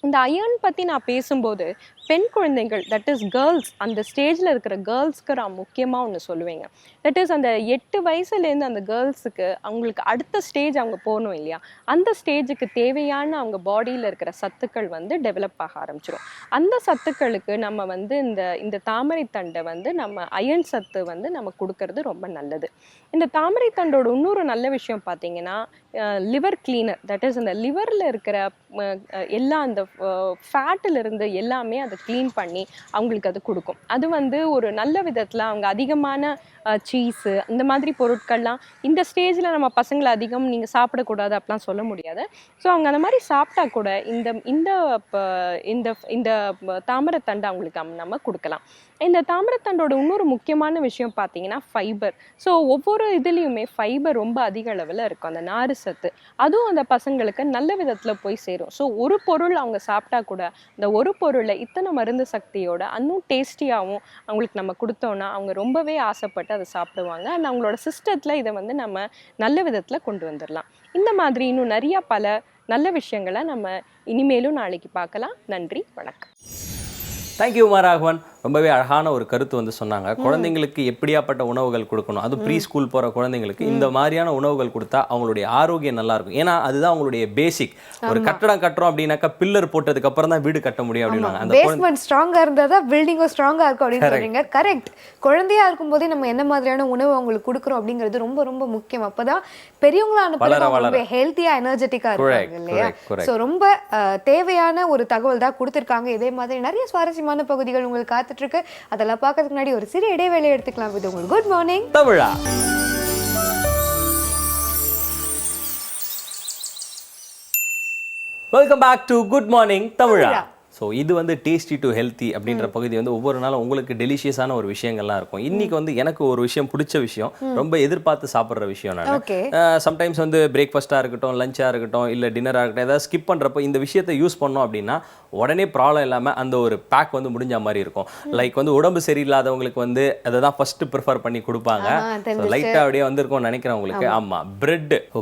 இந்த அயர்ன் பற்றி நான் பேசும்போது பெண் குழந்தைகள், தட் இஸ் கேர்ள்ஸ், அந்த ஸ்டேஜில் இருக்கிற கேர்ள்ஸ்க்கு நான் முக்கியமாக ஒன்று சொல்லுவேங்க. தட் இஸ் அந்த 8 வயசுலேருந்து அந்த கேர்ள்ஸுக்கு அவங்களுக்கு அடுத்த ஸ்டேஜ் அவங்க போகணும் இல்லையா, அந்த ஸ்டேஜுக்கு தேவையான அவங்க பாடியில் இருக்கிற சத்துக்கள் வந்து டெவலப் ஆக ஆரம்பிச்சிடும். அந்த சத்துக்களுக்கு நம்ம வந்து இந்த தாமரை தண்டை வந்து நம்ம அயர்ன் சத்து வந்து நம்ம கொடுக்கறது ரொம்ப நல்லது. இந்த தாமரை தண்டோட இன்னொரு நல்ல விஷயம் பார்த்தீங்கன்னா லிவர் கிளீனர். தட் இஸ் அந்த லிவரில் இருக்கிற எல்லா அந்த ஃபேட்டிலிருந்து எல்லாமே அதை க்ளீன் பண்ணி அவங்களுக்கு அது கொடுக்கும். அது வந்து ஒரு நல்ல விதத்தில் அவங்க அதிகமான சீஸு இந்த மாதிரி பொருட்கள்லாம் இந்த ஸ்டேஜில் நம்ம பசங்களை அதிகம் நீங்கள் சாப்பிடக்கூடாது அப்படிலாம் சொல்ல முடியாது. ஸோ அவங்க அந்த மாதிரி சாப்பிட்டா கூட இந்த தாமரைத்தண்டை அவங்களுக்கு நம்ம கொடுக்கலாம். இந்த தாமரைத்தண்டோட இன்னொரு முக்கியமான விஷயம் பார்த்தீங்கன்னா ஃபைபர். ஸோ ஒவ்வொரு இதுலேயுமே ஃபைபர் ரொம்ப அதிக அளவில் இருக்கும், அந்த நாறு சத்து. அதுவும் அந்த பசங்களுக்கு நல்ல விதத்தில் போய் சேரும். ஸோ ஒரு பொருள் அவங்க சாப்பிட்டா கூட இந்த ஒரு பொருளை இத்தனை மருந்து சக்தியோட இன்னும் டேஸ்டியாகவும் அவங்களுக்கு நம்ம கொடுத்தோன்னா அவங்க ரொம்பவே ஆசைப்பட்டு அதை சாப்பிடுவாங்க. அண்ட் அவங்களோட சிஸ்டத்தில் இதை வந்து நம்ம நல்ல விதத்தில் கொண்டு வந்துடலாம். இந்த மாதிரி இன்னும் நிறையா பல நல்ல விஷயங்களை நம்ம இனிமேலும் நாளைக்கு பார்க்கலாம். நன்றி, வணக்கம். தேங்க்யூ உமா ராகவன். ரொம்பவே அழகான ஒரு கருத்து வந்து சொன்னாங்க. குழந்தைங்களுக்கு எப்படியாப்பட்ட உணவுகள் கொடுக்கணும், அது ப்ரீ ஸ்கூல் போற குழந்தைங்களுக்கு இந்த மாதிரியான உணவுகள் கொடுத்தா அவங்களுடைய ஆரோக்கியம் நல்லா இருக்கும். ஏன்னா அதுதான் அவங்களுடைய பேசிக். ஒரு கட்டடம் கட்டுறோம் அப்படின்னாக்கா பில்லர் போட்டதுக்கு அப்புறம் தான் வீடு கட்ட முடியும் அப்படின்னாங்க. அந்த பேஸ்மெண்ட் ஸ்ட்ராங்கா இருந்தா தான் பில்டிங்கும் ஸ்ட்ராங்கா இருக்கும் அப்படின்னு சொல்றீங்க. கரெக்ட். குழந்தையா இருக்கும்போதே நம்ம என்ன மாதிரியான உணவு அவங்களுக்கு கொடுக்குறோம் அப்படிங்கிறது ரொம்ப ரொம்ப முக்கியம். அப்பதான் பெரியவங்களான பிறகு ஹெல்த்தியா எனர்ஜெட்டிக்கா இருக்காங்க இல்லையா? சோ ரொம்ப தேவையான ஒரு தகவல் தான் கொடுத்திருக்காங்க. இதே மாதிரி நிறைய சுவாரஸ்யமான பகுதிகள் உங்களுக்கு காத்துட்டு இருக்கு. அதெல்லாம் பார்க்கறதுக்கு முன்னாடி ஒரு சிறிய இடைவேளை எடுத்துக்கலாம். இது உங்களுக்கு குட் மார்னிங் தமிழா. Welcome back to good morning தமிழா. ஸோ இது வந்து டேஸ்டி டு ஹெல்த்தி அப்படின்ற பகுதி வந்து ஒவ்வொரு நாளும் உங்களுக்கு டெலிஷியஸான ஒரு விஷயங்கள்லாம் இருக்கும். இன்னைக்கு வந்து எனக்கு ஒரு விஷயம் பிடிச்ச விஷயம், ரொம்ப எதிர்பார்த்து சாப்பிட்ற விஷயம். நான் சம்டைம்ஸ் வந்து பிரேக்ஃபாஸ்ட்டாக இருக்கட்டும், லஞ்சாக இருக்கட்டும், இல்லை டின்னராக இருக்கட்டும், ஏதாவது ஸ்கிப் பண்ணுறப்போ இந்த விஷயத்தை யூஸ் பண்ணோம் அப்படின்னா உடனே ப்ராப்ளம் இல்லாமல் அந்த ஒரு பேக் வந்து முடிஞ்ச மாதிரி இருக்கும். லைக் வந்து உடம்பு சரியில்லாதவங்களுக்கு வந்து அதை தான் ஃபர்ஸ்ட் ப்ரிஃபர் பண்ணி கொடுப்பாங்க. லைட்டாக அப்படியே வந்திருக்கும்னு நினைக்கிறவங்களுக்கு. ஆமாம்,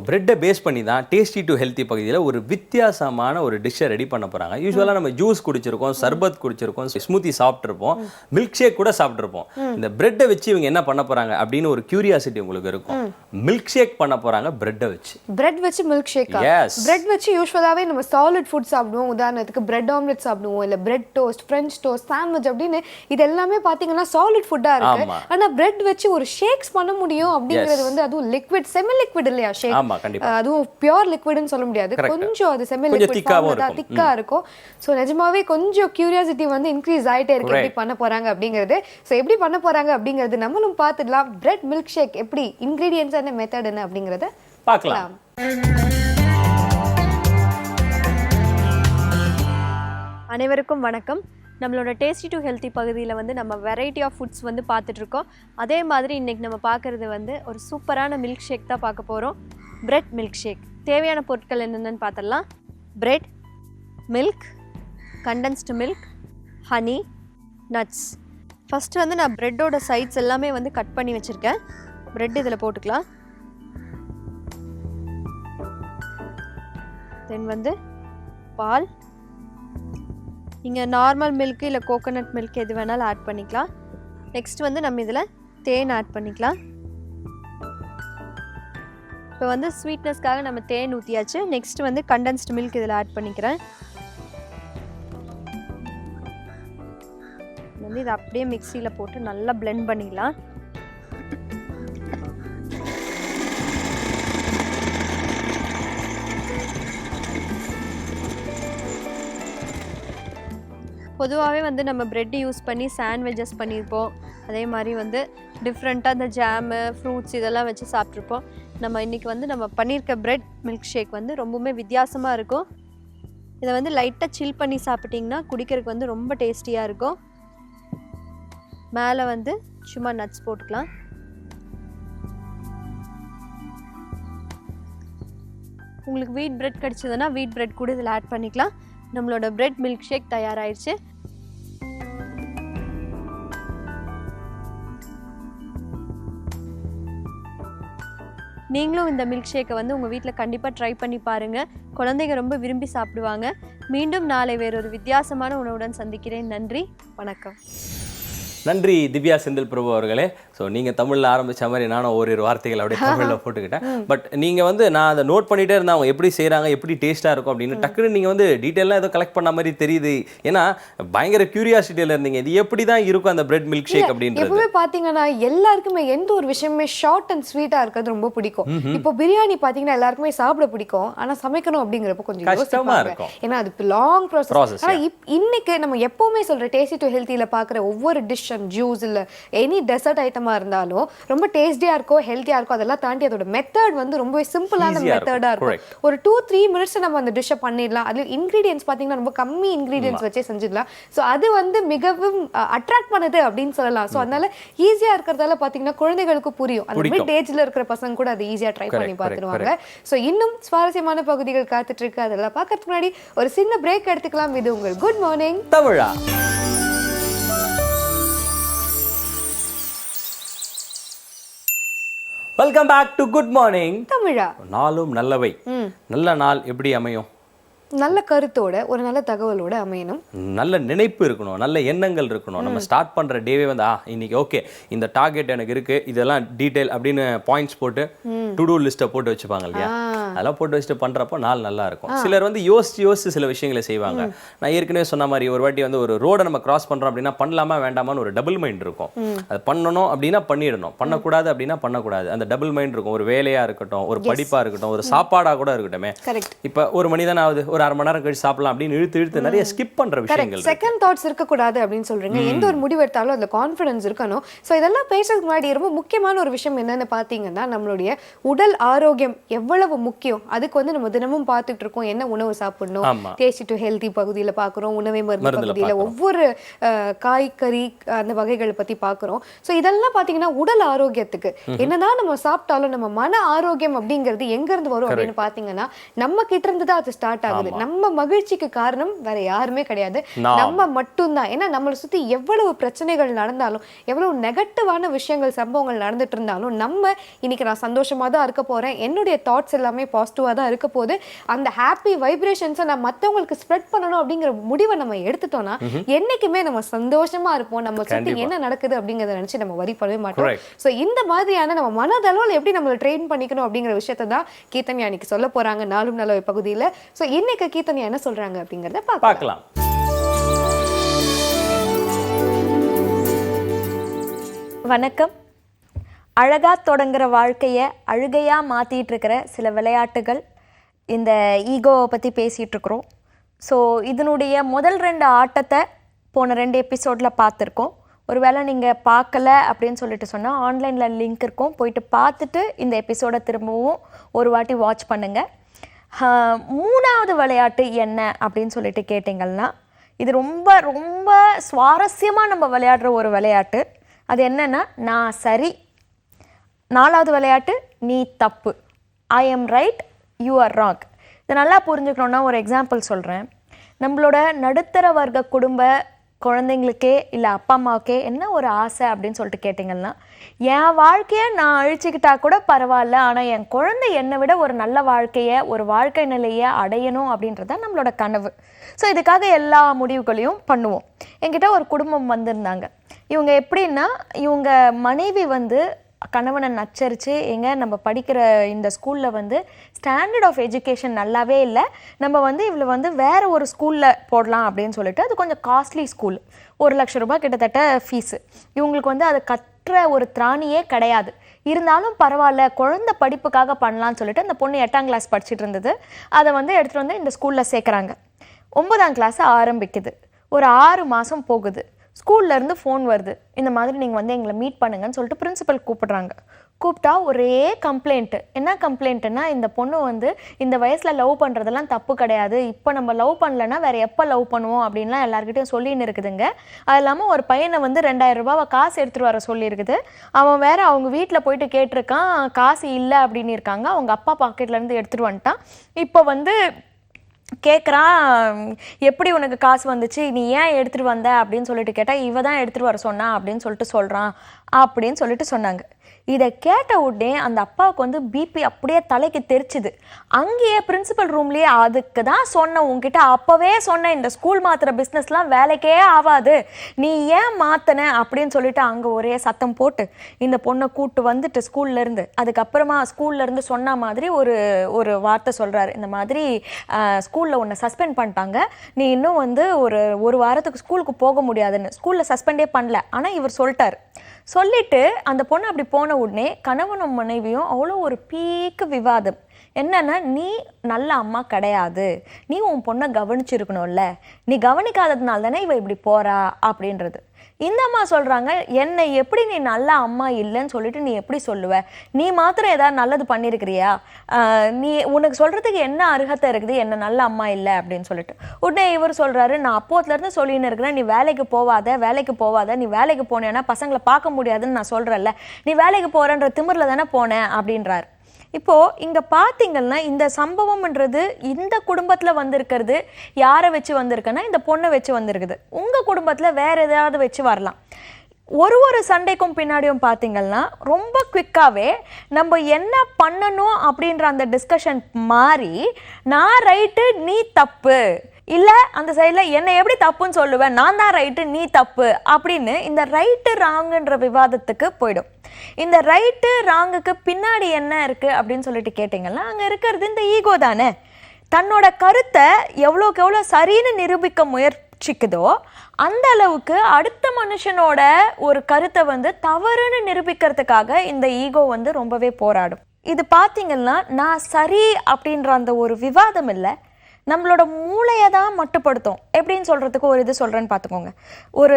பிரெட்டை பேஸ் பண்ணி தான் டேஸ்டி டு ஹெல்த்தி பகுதியில் ஒரு வித்தியாசமான ஒரு டிஷ்ஷை ரெடி பண்ண போகிறாங்க. யூஸ்வலாக நம்ம ஜூஸ் குடிச்சிருக்கோம், சர்பத் குடிச்சிருக்கோம், ஸ்மூத்தி சாப்பிட்ருப்போம், மில்க் ஷேக் கூட சாப்பிட்ருப்போம். இந்த பிரெட்டை வச்சு இவங்க என்ன பண்ண போறாங்க அப்படின்னு ஒரு கியூரியாசிட்டி உங்களுக்கு இருக்கும். மில்க் ஷேக் பண்ண போறாங்க பிரெட்டை வச்சு. பிரெட் வச்சு மில்க் ஷேக். பிரெட் வச்சு யூஸ்வலாவே நம்ம சாலிட் ஃபுட் சாப்பிடுவோம். உதாரணத்துக்கு பிரெட் ஆம்லெட் சாப்பிடுவோம், இல்ல bread toast, French toast, sandwich அப்படின்னு இது எல்லாமே பாத்தீங்கன்னா சாலிட் ஃபுட்டா இருக்கு. ஆனா பிரெட் வச்சு ஒரு ஷேக்ஸ் பண்ண முடியும் அப்படிங்கிறது வந்து அதுவும் லிக்விட், செமி லிக்விட் இல்லையா ஷேக்? ஆமா, கண்டிப்பா. அதுவும் பியூர் லிக்விட்னு சொல்ல முடியாது. கொஞ்சம் அது செமி லிக்விட் திக்கா இருக்கும். சோ நிஜமாவே கொஞ்சம் கியூரியாசிட்டி வந்து இன்க்ரீஸ் ஆயிட்டே இருக்கு எப்படி பண்ண போறாங்க அப்படிங்கிறது. சோ எப்படி பண்ண போறாங்க அப்படிங்கிறது நம்மளும் பார்த்துடலாம். பிரெட் மில்க் ஷேக் எப்படி, இன்கிரீடியன்ட்ஸ் என்ன, மெத்தட் என்ன அப்படிங்கறத பார்க்கலாம். அனைவருக்கும் வணக்கம். நம்மளோட டேஸ்டி டு ஹெல்த்தி பகுதியில் வந்து நம்ம வெரைட்டி ஆஃப் ஃபுட்ஸ் வந்து பார்த்துட்ருக்கோம். அதே மாதிரி இன்றைக்கி நம்ம பார்க்குறது வந்து ஒரு சூப்பரான மில்க் ஷேக் தான் பார்க்க போகிறோம். Bread milk shake. தேவையான பொருட்கள் என்னென்னு பார்த்துடலாம். Bread, milk, condensed milk, honey, nuts. First வந்து நான் ப்ரெட்டோட சைட்ஸ் எல்லாமே வந்து கட் பண்ணி வச்சுருக்கேன். ப்ரெட் இதில் போட்டுக்கலாம். தென் வந்து பால். நீங்கள் நார்மல் மில்க்கு இல்லை கோகோனட் மில்க் எது வேணாலும் ஆட் பண்ணிக்கலாம். நெக்ஸ்ட் வந்து நம்ம இதில் தேன் ஆட் பண்ணிக்கலாம். இப்போ வந்து ஸ்வீட்னஸ்க்காக நம்ம தேன் ஊற்றியாச்சு. நெக்ஸ்ட் வந்து கண்டென்ஸ்டு மில்க் இதில் ஆட் பண்ணிக்கிறேன். வந்து இதை அப்படியே மிக்சியில் போட்டு நல்லா பிளெண்ட் பண்ணிடலாம். பொதுவாகவே வந்து நம்ம ப்ரெட் யூஸ் பண்ணி சாண்ட்விச்சஸ் பண்ணியிருப்போம். அதே மாதிரி வந்து டிஃப்ரெண்ட்டாக இந்த ஜாமு, ஃப்ரூட்ஸ் இதெல்லாம் வச்சு சாப்பிட்ருப்போம். நம்ம இன்றைக்கி வந்து நம்ம பண்ணியிருக்க ப்ரெட் மில்க் ஷேக் வந்து ரொம்பவுமே வித்தியாசமாக இருக்கும். இதை வந்து லைட்டாக சில் பண்ணி சாப்பிட்டிங்கன்னா குடிக்கிறதுக்கு வந்து ரொம்ப டேஸ்டியாக இருக்கும். மேலே வந்து சும்மா நட்ஸ் போட்டுக்கலாம். உங்களுக்கு வீட் பிரெட் கிடச்சதுன்னா வீட் பிரெட் கூட இதில் ஆட் பண்ணிக்கலாம். நம்மளோட பிரெட் மில்க் ஷேக் தயாராகிடுச்சு. நீங்களும் இந்த மில்க் ஷேக்கை வந்து உங்கள் வீட்டில் கண்டிப்பாக ட்ரை பண்ணி பாருங்கள். குழந்தைங்க ரொம்ப விரும்பி சாப்பிடுவாங்க. மீண்டும் நாளை வேறொரு வித்தியாசமான உணவுடன் சந்திக்கிறேன். நன்றி, வணக்கம். நன்றி திவ்யா செந்தில் பிரபு அவர்களே. ஸோ நீங்கள் தமிழில் ஆரம்பித்த மாதிரி நானும் ஓரிரு வார்த்தைகள் அப்படியே தமிழில் போட்டுக்கிட்டேன். பட் நீங்கள் வந்து நான் அதை நோட் பண்ணிகிட்டே இருந்தேன், அவங்க எப்படி செய்கிறாங்க, எப்படி டேஸ்ட்டாக இருக்கும் அப்படின்னு. டக்குன்னு நீங்கள் வந்து டீட்டெயிலாக ஏதோ கலெக்ட் பண்ண மாதிரி தெரியுது. ஏன்னா பயங்கர கியூரியாசிட்டியில் இருந்தீங்க, இது எப்படி தான் இருக்கும் அந்த பிரெட் மில்க் ஷேக் அப்படின்றது. எப்பவுமே பார்த்தீங்கன்னா எல்லாருக்குமே எந்த ஒரு விஷயமே ஷார்ட் அண்ட் ஸ்வீட்டாக இருக்கிறது ரொம்ப பிடிக்கும். இப்போ பிரியாணி பார்த்தீங்கன்னா எல்லாருக்குமே சாப்பிட பிடிக்கும், ஆனால் சமைக்கணும் அப்படிங்கிறப்ப கொஞ்சம் கஷ்டமாக இருக்கும். ஏன்னா அது லாங் ப்ராசஸ். ஆனால் இன்னைக்கு நம்ம எப்பவுமே சொல்கிற டேஸ்டி டு ஹெல்த்தியில் பார்க்குற ஒவ்வொரு டிஷ் அண்ட் ஜூஸ் இல்லை எனி டெசர்ட் ஐட்டமாக இருந்தாலும் ரொம்ப டேஸ்டியாக இருக்கும், ஹெல்த்தியாக இருக்கும். அதெல்லாம் தாண்டி அதோட மெத்தட் வந்து ரொம்ப சிம்பிளான மெத்தடாக இருக்கும். ஒரு 2-3 மினிட்ஸ் நம்ம அந்த டிஷ்ஷை பண்ணிடலாம். அதில் இன்க்ரீடியன்ஸ் பார்த்தீங்கன்னா ரொம்ப கம்மி இன்க்ரீடியன்ஸ் வச்சே செஞ்சிடலாம். ஸோ அது வந்து மிகவும் அட்ராக்ட் பண்ணுது அப்படின்னு சொல்லலாம். ஸோ அதனால ஈஸியாக இருக்கிறதால பார்த்தீங்கன்னா குழந்தைகளுக்கு புரியும். அந்த மிட் ஏஜ்ல இருக்கிற பசங்க கூட அதை ஈஸியாக ட்ரை பண்ணி பார்த்துருவாங்க. ஸோ இன்னும் சுவாரஸ்யமான பகுதிகள் காத்துட்டு இருக்கு. அதெல்லாம் பார்க்கறதுக்கு முன்னாடி ஒரு சின்ன பிரேக் எடுத்துக்கலாம். இது உங்கள் குட் மார்னிங் தமிழா. Welcome back to good morning தமிழா. நாளும் நல்லவை. நல்ல நாள் எப்படி அமையும்? நல்ல கருத்தோட ஒரு நல்ல தகவலோட அமையணும். நல்ல நினைப்பு இருக்கணும், நல்ல எண்ணங்கள் இருக்கணும். நம்ம ஸ்டார்ட் பண்ற டேவே வந்து இன்னைக்கு ஓகே இந்த டார்கெட் எனக்கு இருக்கு, இதெல்லாம் டீடைல் அப்படின்னு பாயிண்ட்ஸ் போட்டு டு டூ லிஸ்ட்டை போட்டு வச்சுப்பாங்க இல்லையா, அதெல்லாம் போட்டு வச்சுட்டு பண்றப்போ நாள் நல்லா இருக்கும். சிலர் வந்து யோசிச்சு சில விஷயங்களை செய்வாங்க. நான் ஏற்கனவே சொன்ன மாதிரி ஒரு வாட்டி வந்து ஒரு ரோடை நம்ம கிராஸ் பண்றோம் அப்படின்னா பண்ணலாமா வேண்டாமான்னு ஒரு டபுள் மைண்ட் இருக்கும். அது பண்ணணும் அப்படின்னா பண்ணிடணும், பண்ணக்கூடாது அப்படின்னா பண்ணக்கூடாது. அந்த டபுள் மைண்ட் இருக்கும். ஒரு வேலையா இருக்கட்டும், ஒரு படிப்பா இருக்கட்டும், ஒரு சாப்பாடா கூட இருக்கட்டுமே. இப்ப ஒரு மணி தானே ஆகுது, ஒரு அரை மணி நேரம் கழிச்சு சாப்பிடலாம் அப்படின்னு இழுத்து நிறைய ஸ்கிப் பண்ற விஷயங்கள். செகண்ட் தாட்ஸ் இருக்கக்கூடாது அப்படின்னு சொல்றீங்க. எந்த ஒரு முடிவு எடுத்தாலும் அதுல கான்ஃபிடன்ஸ் இருக்கணும். ஸோ இதெல்லாம் பேசுறதுக்கு முன்னாடி ரொம்ப முக்கியமான ஒரு விஷயம் என்னன்னு பார்த்தீங்கன்னா, நம்மளுடைய உடல் ஆரோக்கியம் எவ்வளவு முக்கியம். அதுக்கு வந்து நம்ம தினமும் பார்த்துட்டு இருக்கோம் என்ன உணவு சாப்பிடணும். டேஸ்டி டு ஹெல்தி பகுதியில் பார்க்குறோம், உணவை மருந்து பகுதியில் ஒவ்வொரு காய்கறி அந்த வகைகளை பற்றி பார்க்குறோம். ஸோ இதெல்லாம் பார்த்தீங்கன்னா உடல் ஆரோக்கியத்துக்கு என்னதான் நம்ம சாப்பிட்டாலும் நம்ம மன ஆரோக்கியம் அப்படிங்கிறது எங்கேருந்து வரும் அப்படின்னு பார்த்தீங்கன்னா நம்ம கிட்ட இருந்து தான் அது ஸ்டார்ட் ஆகுது. நம்ம மகிழ்ச்சிக்கு காரணம் வேற யாருமே கிடையாது, நம்ம மட்டும்தான். ஏன்னா நம்மளை சுத்தி எவ்வளவு பிரச்சனைகள் நடந்தாலும், எவ்வளவு நெகட்டிவான விஷயங்கள் சம்பவங்கள் நடந்துட்டு இருந்தாலும், நம்ம இன்னைக்கு நான் சந்தோஷமா தான் இருக்க போறேன், என்னுடைய தாட்ஸ் எல்லாமே பாசிட்டிவா தான் இருக்க போது, அந்த ஹாப்பி வைப்ரேஷன்ஸை நான் மற்றவங்களுக்கு ஸ்ப்ரெட் பண்ணணும் அப்படிங்கிற முடிவை நம்ம எடுத்துட்டோம்னா என்னைக்குமே நம்ம சந்தோஷமா இருப்போம். நம்ம சுத்தி என்ன நடக்குது அப்படிங்கிறத நினைச்சு நம்ம வரி பண்ணவே மாட்டோம். ஸோ இந்த மாதிரியான நம்ம மனதளவில் எப்படி நம்மளை ட்ரெயின் பண்ணிக்கணும் அப்படிங்கிற விஷயத்தை தான் கீர்த்தன்யா இன்னைக்கு சொல்ல போறாங்க நாளும் நல்ல பகுதியில். ஸோ இன்னைக்கு கீர்த்தன்யா என்ன சொல்றாங்க அப்படிங்கறத பார்க்கலாம். வணக்கம். அழகா தொடங்குற வாழ்க்கையை அழுகையா மாத்திட்டு இருக்கிற சில விளையாட்டுகள், இந்த ஈகோவை பத்தி பேசிட்டு இருக்கிறோம். ஸோ இதனுடைய முதல் 2 ஆட்டத்தை போன 2 எபிசோட்ல பார்த்துருக்கோம். ஒருவேளை நீங்கள் பார்க்கல அப்படின்னு சொல்லிட்டு சொன்னால் ஆன்லைனில் லிங்க் இருக்கும், போயிட்டு பார்த்துட்டு இந்த எபிசோடை திரும்பவும் ஒரு வாட்டி வாட்ச் பண்ணுங்கள். 3வது விளையாட்டு என்ன அப்படின்னு சொல்லிட்டு கேட்டிங்கன்னா, இது ரொம்ப ரொம்ப சுவாரஸ்யமாக நம்ம விளையாடுற ஒரு விளையாட்டு. அது என்னென்னா, நான் சரி. 4வது விளையாட்டு நீ தப்பு. I am right, you are wrong. இதை நல்லா புரிஞ்சுக்கணுன்னா ஒரு எக்ஸாம்பிள் சொல்கிறேன். நம்மளோட நடுத்தர வர்க்க குடும்ப குழந்தைங்களுக்கே இல்லை அப்பா அம்மாவுக்கே என்ன ஒரு ஆசை அப்படின்னு சொல்லிட்டு கேட்டிங்கன்னா, என் வாழ்க்கையை நான் அழிச்சிக்கிட்டா கூட பரவாயில்ல, ஆனால் என் குழந்தை என்னை விட ஒரு நல்ல வாழ்க்கையை, ஒரு வாழ்க்கை நிலையை அடையணும் அப்படின்றத நம்மளோட கனவு. ஸோ இதுக்காக எல்லா முடிவுகளையும் பண்ணுவோம். என்கிட்ட ஒரு குடும்பம் வந்திருந்தாங்க. இவங்க எப்படின்னா, இவங்க மனைவி வந்து கணவனை நச்சரித்து, எங்க நம்ம படிக்கிற இந்த ஸ்கூலில் வந்து ஸ்டாண்டர்ட் ஆஃப் எஜுகேஷன் நல்லாவே இல்லை, நம்ம வந்து இவளை வந்து வேறு ஒரு ஸ்கூலில் போடலாம் அப்படின்னு சொல்லிட்டு, அது கொஞ்சம் காஸ்ட்லி ஸ்கூல், 1 லட்ச ரூபாய் கிட்டத்தட்ட ஃபீஸு. இவங்களுக்கு வந்து அதை கற்ற ஒரு திராணியே கிடையாது. இருந்தாலும் பரவாயில்ல, குழந்தை படிப்புக்காக பண்ணலான்னு சொல்லிட்டு அந்த பொண்ணு 8ஆம் கிளாஸ் படிச்சுட்டு இருந்தது. அதை வந்து எடுத்துகிட்டு வந்து இந்த ஸ்கூலில் சேர்க்குறாங்க. 9ஆம் கிளாஸ் ஆரம்பிக்குது. ஒரு 6 மாதம் போகுது. ஸ்கூல்லேருந்து ஃபோன் வருது, இந்த மாதிரி நீங்கள் வந்து எங்களை மீட் பண்ணுங்கன்னு சொல்லிட்டு பிரின்சிபல் கூப்பிடுறாங்க. கூப்பிட்டா ஒரே கம்ப்ளைண்ட்டு. என்ன கம்ப்ளைண்ட்டுன்னா, இந்த பொண்ணு வந்து இந்த வயசில் லவ் பண்ணுறதெல்லாம் தப்பு கிடையாது, இப்போ நம்ம லவ் பண்ணலன்னா வேறு எப்போ லவ் பண்ணுவோம் அப்படின்லாம் எல்லாருக்கிட்டையும் சொல்லின்னு இருக்குதுங்க. அது இல்லாமல் ஒரு பையனை வந்து 2000 ரூபாவை காசு எடுத்துகிட்டு வர சொல்லியிருக்குது. அவன் வேறு அவங்க வீட்டில் போயிட்டு கேட்டிருக்கான், காசு இல்லை அப்படின்னு இருக்காங்க. அவங்க அப்பா பாக்கெட்லேருந்து எடுத்துகிட்டு வந்துட்டான். இப்போ வந்து கேட்குறான், எப்படி உனக்கு காசு வந்துச்சு, நீ ஏன் எடுத்துகிட்டு வந்த அப்படின்னு சொல்லிட்டு கேட்டால், இவ தான் எடுத்துகிட்டு வர சொன்னா அப்படின்னு சொல்லிட்டு சொல்கிறான் அப்படின்னு சொல்லிட்டு சொன்னாங்க. இதை கேட்ட உடனே அந்த அப்பாவுக்கு வந்து பிபி அப்படியே தலைக்கு தெரிச்சுது. அங்கேயே பிரின்சிபல் ரூம்லேயே, அதுக்கு தான் சொன்னேன் உங்ககிட்ட, அப்போவே சொன்னேன் இந்த ஸ்கூல் மாற்றுற பிஸ்னஸ்லாம் வேலைக்கே ஆகாது, நீ ஏன் மாற்றின அப்படின்னு சொல்லிட்டு அங்கே ஒரே சத்தம் போட்டு இந்த பொண்ணை கூப்பிட்டு வந்துட்டு ஸ்கூல்லேருந்து, அதுக்கப்புறமா ஸ்கூல்லேருந்து சொன்ன மாதிரி ஒரு வார்த்தை சொல்கிறாரு, இந்த மாதிரி ஸ்கூலில் உன்னை சஸ்பெண்ட் பண்ணிட்டாங்க, நீ இன்னும் வந்து ஒரு வாரத்துக்கு ஸ்கூலுக்கு போக முடியாதுன்னு. ஸ்கூலில் சஸ்பெண்டே பண்ணல, ஆனால் இவர் சொல்லிட்டார். சொல்லிட்டு அந்த பொண்ணு அப்படி போன உடனே கணவனும் மனைவியும் அவ்வளோ ஒரு பீக்கு விவாதம். என்னன்னா, நீ நல்ல அம்மா கிடையாது, நீ உன் பொண்ணை கவனிச்சிருக்கணும்ல, நீ கவனிக்காததுனால தானே இவ இப்படி போறா அப்படின்றது. இந்த அம்மா சொல்கிறாங்க, என்னை எப்படி நீ நல்ல அம்மா இல்லைன்னு சொல்லிட்டு நீ எப்படி சொல்லுவ, நீ மாத்திரம் ஏதாவது நல்லது பண்ணியிருக்கிறியா, உனக்கு சொல்கிறதுக்கு என்ன அருகத்தை இருக்குது என்ன நல்ல அம்மா இல்லை அப்படின்னு சொல்லிட்டு. உடனே இவர் சொல்கிறாரு, நான் அப்போத்துலேருந்து சொல்லின்னு இருக்கிறேன், நீ வேலைக்கு போவாத, நீ வேலைக்கு போனேன்னா பசங்களை பார்க்க முடியாதுன்னு நான் சொல்கிறேன்ல, நீ வேலைக்கு போகிறன்ற திமிரில் தானே போனேன் அப்படின்றார். இப்போது இங்கே பார்த்தீங்கன்னா, இந்த சம்பவம்ன்றது இந்த குடும்பத்தில் வந்திருக்கிறது யாரை வச்சு வந்திருக்குன்னா, இந்த பொண்ணை வச்சு வந்திருக்குது. உங்கள் குடும்பத்தில் வேறு எதாவது வச்சு வரலாம். ஒரு சண்டைக்கும் பின்னாடியும் பார்த்தீங்கன்னா ரொம்ப குவிக்காகவே நம்ம என்ன பண்ணணும் அப்படின்ற அந்த டிஸ்கஷன் மாறி நான் ரைட்டு நீ தப்பு, இல்லை அந்த சைடில் என்னை எப்படி தப்புன்னு சொல்லுவேன், நான் தான் ரைட்டு நீ தப்பு அப்படின்னு இந்த ரைட்டு ராங்குன்ற விவாதத்துக்கு போயிடும். இந்த ரைட்டு ராங்குக்கு பின்னாடி என்ன இருக்குது அப்படின்னு சொல்லிட்டு கேட்டிங்கன்னா அங்கே இருக்கிறது இந்த ஈகோ தானே. தன்னோட கருத்தை எவ்வளோக்கு எவ்வளோ சரின்னு நிரூபிக்க முயற்சிக்குதோ அந்த அளவுக்கு அடுத்த மனுஷனோட ஒரு கருத்தை வந்து தவறுன்னு நிரூபிக்கிறதுக்காக இந்த ஈகோ வந்து ரொம்பவே போராடும். இது பார்த்தீங்கன்னா நான் சரி அப்படின்ற அந்த ஒரு விவாதம் இல்லை, நம்மளோட மூளையை தான் மட்டுப்படுத்தும். எப்படின்னு சொல்கிறதுக்கு ஒரு இது சொல்கிறேன்னு பார்த்துக்கோங்க. ஒரு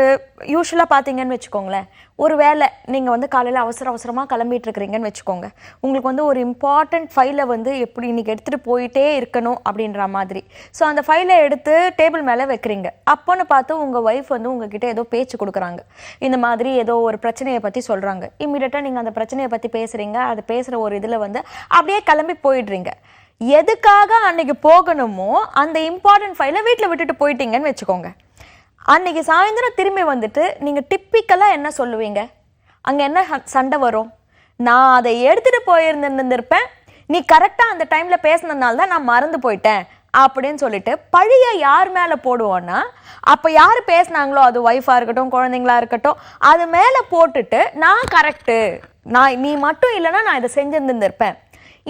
யூஸ்வலாக பார்த்தீங்கன்னு வச்சுக்கோங்களேன், ஒரு வேளை நீங்கள் வந்து காலையில் அவசரமாக கிளம்பிட்டு இருக்கிறீங்கன்னு வச்சுக்கோங்க, உங்களுக்கு வந்து ஒரு இம்பார்ட்டண்ட் ஃபைலை வந்து எப்படி இன்றைக்கி எடுத்துகிட்டு போயிட்டே இருக்கணும் அப்படின்ற மாதிரி. ஸோ அந்த ஃபைலை எடுத்து டேபிள் மேலே வைக்கிறீங்க. அப்போன்னு பார்த்து உங்கள் ஒய்ஃப் வந்து உங்ககிட்ட ஏதோ பேச்சு கொடுக்குறாங்க, இந்த மாதிரி ஏதோ ஒரு பிரச்சனையை பற்றி சொல்கிறாங்க. இம்மீடியட்டாக நீங்கள் அந்த பிரச்சனையை பற்றி பேசுகிறீங்க, அது பேசுகிற ஒரு இதில் வந்து அப்படியே கிளம்பி போயிடுறீங்க. எதுக்காக அன்னைக்கு போகணுமோ அந்த இம்பார்ட்டன்ட் ஃபைலை வீட்டில் விட்டுட்டு போயிட்டீங்கன்னு வச்சுக்கோங்க. அன்னைக்கு சாயந்தரம் திரும்பி வந்துட்டு நீங்கள் டிப்பிக்கலாக என்ன சொல்லுவீங்க? அங்கே என்ன சண்டை வரும்? நான் அதை எடுத்துகிட்டு போயிருந்திருப்பேன், நீ கரெக்டாக அந்த டைமில் பேசினதுனால தான் நான் மறந்து போயிட்டேன் அப்படின்னு சொல்லிட்டு பழியை யார் மேலே போடுவோன்னா, அப்போ யார் பேசினாங்களோ அது ஒய்ஃபாக இருக்கட்டும் குழந்தைங்களா இருக்கட்டும், அது மேலே போட்டுட்டு நான் கரெக்டு, நீ மட்டும் இல்லைன்னா நான் இதை செஞ்சுருந்துருப்பேன்.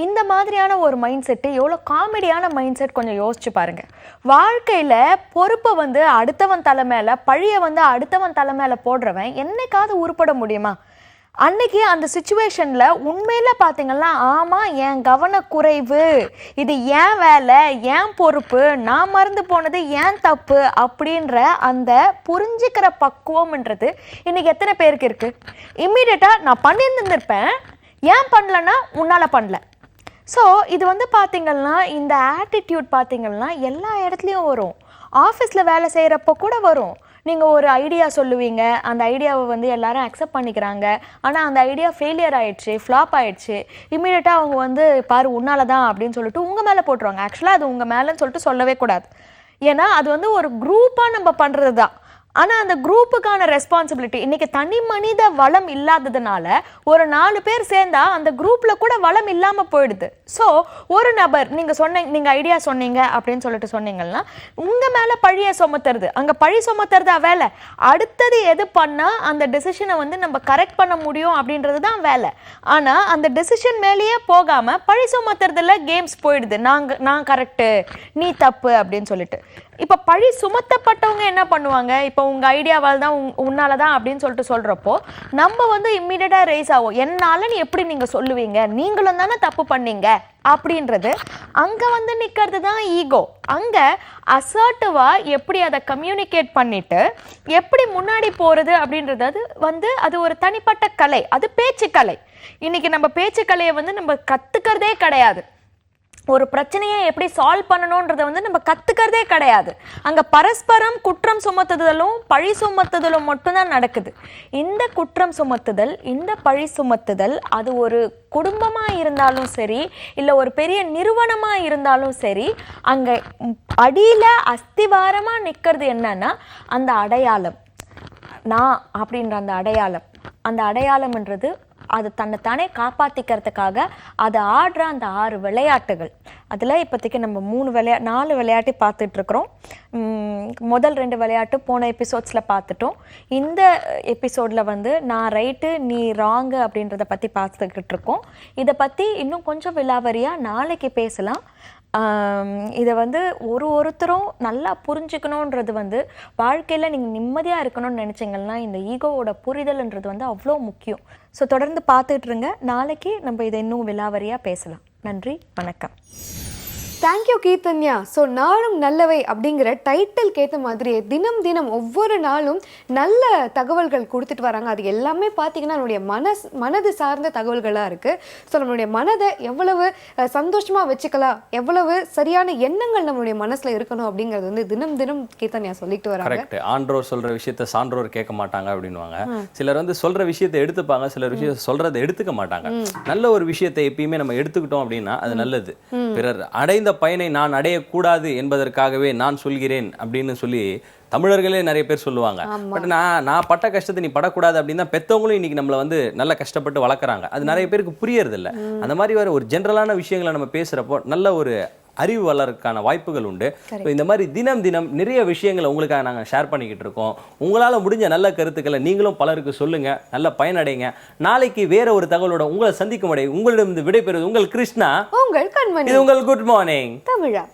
இந்த மாதிரியான ஒரு மைண்ட் செட்டு எவ்வளோ காமெடியான மைண்ட் செட் கொஞ்சம் யோசிச்சு பாருங்கள். வாழ்க்கையில் பொறுப்பை வந்து அடுத்தவன் தலை மேலே, பழியை வந்து அடுத்தவன் தலை மேலே போடுறவன் என்னைக்காவது உருப்பட முடியுமா? அன்னைக்கு அந்த சுச்சுவேஷனில் உண்மையில் பார்த்தீங்கன்னா ஆமாம் என் கவனக்குறைவு, இது ஏன் வேலை, ஏன் பொறுப்பு, நான் மறந்து போனது ஏன் தப்பு அப்படின்ற அந்த புரிஞ்சுக்கிற பக்குவம்ன்றது இன்றைக்கி எத்தனை பேருக்கு இருக்குது? இம்மீடியட்டாக நான் பண்ணியிருந்திருப்பேன், ஏன் பண்ணலன்னா உன்னால் பண்ணல. ஸோ இது வந்து பார்த்திங்கன்னா இந்த ஆட்டிடியூட் பார்த்திங்கன்னா எல்லா இடத்துலையும் வரும். ஆஃபீஸில் வேலை செய்கிறப்போ கூட வரும். நீங்கள் ஒரு ஐடியா சொல்லுவீங்க, அந்த ஐடியாவை வந்து எல்லாரும் அக்செப்ட் பண்ணிக்கிறாங்க, ஆனால் அந்த ஐடியா ஃபெயிலியர் ஆகிடுச்சு, ஃப்ளாப் ஆகிடுச்சு. இம்மீடியட்டாக அவங்க வந்து பாரு உன்னால தான் அப்படின்னு சொல்லிட்டு உங்கள் மேலே போட்டுருவாங்க. ஆக்சுவலாக அது உங்கள் மேலேன்னு சொல்லிட்டு சொல்லவே கூடாது, ஏன்னா அது வந்து ஒரு குரூப்பாக நம்ம பண்ணுறது தான். ஆனால் அந்த குரூப்புக்கான ரெஸ்பான்சிபிலிட்டி இன்றைக்கி தனி மனித வளம் இல்லாததுனால ஒரு 4 பேர் சேர்ந்தா அந்த குரூப்பில் கூட வளம் இல்லாமல் போயிடுது. ஸோ ஒரு நபர் நீங்கள் ஐடியா சொன்னீங்க அப்படின்னு சொல்லிட்டு சொன்னீங்கன்னா உங்கள் மேலே பழியை சுமத்துறது, அங்கே பழி சுமத்துறதா வேலை. அடுத்தது எது பண்ணால் அந்த டெசிஷனை வந்து நம்ம கரெக்ட் பண்ண முடியும் அப்படின்றது தான் வேலை. ஆனால் அந்த டெசிஷன் மேலேயே போகாமல் பழி சுமத்துறதுல கேம்ஸ் போயிடுது. நான் கரெக்டு நீ தப்பு அப்படின்னு சொல்லிட்டு. இப்போ பழி சுமத்தப்பட்டவங்க என்ன பண்ணுவாங்க? இப்போ உங்கள் ஐடியாவால் தான் உன்னால தான் அப்படின்னு சொல்லிட்டு சொல்கிறப்போ நம்ம வந்து இம்மீடியட்டாக ரைஸ் ஆகும், என்னால் நீ எப்படி நீங்கள் சொல்லுவீங்க, நீங்களும் தானே தப்பு பண்ணீங்க அப்படின்றது. அங்கே வந்து நிற்கிறது தான் ஈகோ. அங்கே அசர்ட்டிவாக எப்படி அதை கம்யூனிகேட் பண்ணிவிட்டு எப்படி முன்னாடி போகிறது அப்படின்றது அது ஒரு தனிப்பட்ட கலை, அது பேச்சுக்கலை. இன்றைக்கி நம்ம பேச்சுக்கலையை வந்து நம்ம கற்றுக்கிறதே கிடையாது. ஒரு பிரச்சனையை எப்படி சால்வ் பண்ணணுன்றதை வந்து நம்ம கற்றுக்கிறதே கிடையாது. அங்கே பரஸ்பரம் குற்றம் சுமத்துதலும் பழி சுமத்துதலும் மட்டும்தான் நடக்குது. இந்த குற்றம் சுமத்துதல், இந்த பழி சுமத்துதல், அது ஒரு குடும்பமாக இருந்தாலும் சரி, இல்லை ஒரு பெரிய நிறுவனமாக இருந்தாலும் சரி, அங்கே அடியில் அஸ்திவாரமாக நிற்கிறது என்னன்னா அந்த அடையாளம். நான் அப்படின்ற அந்த அடையாளம்ன்றது அது தன்னைத்தானே காப்பாற்றிக்கிறதுக்காக அது ஆடுற அந்த 6 விளையாட்டுகள். அதில் இப்போதைக்கு நம்ம 4 விளையாட்டு பார்த்துட்ருக்குறோம். முதல் 2 விளையாட்டு போன எபிசோட்ஸில் பார்த்துட்டோம். இந்த எபிசோடில் வந்து நான் ரைட்டு நீ ராங்கு அப்படின்றத பற்றி பார்த்துக்கிட்டு இருக்கோம். இதை பற்றி இன்னும் கொஞ்சம் விலாவரியாக நாளைக்கு பேசலாம். இதை வந்து ஒருத்தரும் நல்லா புரிஞ்சுக்கணுன்றது வந்து வாழ்க்கையில் நீங்கள் நிம்மதியாக இருக்கணும்னு நினச்சிங்கன்னா இந்த ஈகோவோட புரிதல்ன்றது வந்து அவ்வளோ முக்கியம். ஸோ தொடர்ந்து பார்த்துட்ருங்க. நாளைக்கு நம்ம இதை இன்னும் விலாவரியாக பேசலாம். நன்றி, வணக்கம். தேங்க்யூ கீர்த்தன்யா. ஸோ நாளும் நல்லவை அப்படிங்கிற டைட்டில் கேட்ட மாதிரியே தினம் ஒவ்வொரு நாளும் நல்ல தகவல்கள் கொடுத்துட்டு வராங்க. அது எல்லாமே பார்த்தீங்கன்னா நம்மளுடைய மனது சார்ந்த தகவல்களாக இருக்குது. ஸோ நம்மளுடைய மனதை எவ்வளவு சந்தோஷமாக வச்சுக்கலாம், எவ்வளவு சரியான எண்ணங்கள் நம்மளுடைய மனசில் இருக்கணும் அப்படிங்கிறது வந்து தினம் கீர்த்தன்யா சொல்லிட்டு வராங்க. கரெக்ட். ஆன்றோர் சொல்கிற விஷயத்த சான்றோர் கேட்க மாட்டாங்க அப்படின்வாங்க. சிலர் வந்து சொல்கிற விஷயத்தை எடுத்துப்பாங்க, சிலர் விஷயத்தை சொல்கிறத எடுத்துக்க மாட்டாங்க. நல்ல ஒரு விஷயத்தை எப்பயுமே நம்ம எடுத்துக்கிட்டோம் அப்படின்னா அது நல்லது. பிறர் அடைந்த பயனை நான் அடையக்கூடாது என்பதற்காகவே நான் சொல்கிறேன் அப்படின்னு சொல்லி தமிழர்களே நிறைய பேர் சொல்லுவாங்க. பட் நான் பட்ட கஷ்டத்தை நீ படக்கூடாது அப்படின்னு தான் பெற்றவங்களும் இன்னைக்கு நம்மளை வந்து நல்ல கஷ்டப்பட்டு வளர்க்குறாங்க. அது நிறைய பேருக்கு புரியறது இல்லை. அந்த மாதிரி வர ஒரு ஜென்ரலான விஷயங்களை நம்ம பேசுகிறப்போ நல்ல ஒரு அறிவு வளர்றதுக்கான வாய்ப்புகள் உண்டு. இந்த மாதிரி தினம் தினம் நிறைய விஷயங்களை உங்களுக்காக நாங்கள் ஷேர் பண்ணிக்கிட்டு இருக்கோம். உங்களால் முடிஞ்ச நல்ல கருத்துக்களை நீங்களும் பலருக்கு சொல்லுங்க, நல்ல பயனடைங்க. நாளைக்கு வேற ஒரு தகவலோட உங்களை சந்திக்கும் வரை உங்களிடம் விடைபெறுவது உங்கள் கிருஷ்ணா, உங்கள் கண்மணி. இது உங்கள் குட் மார்னிங் தமிழா.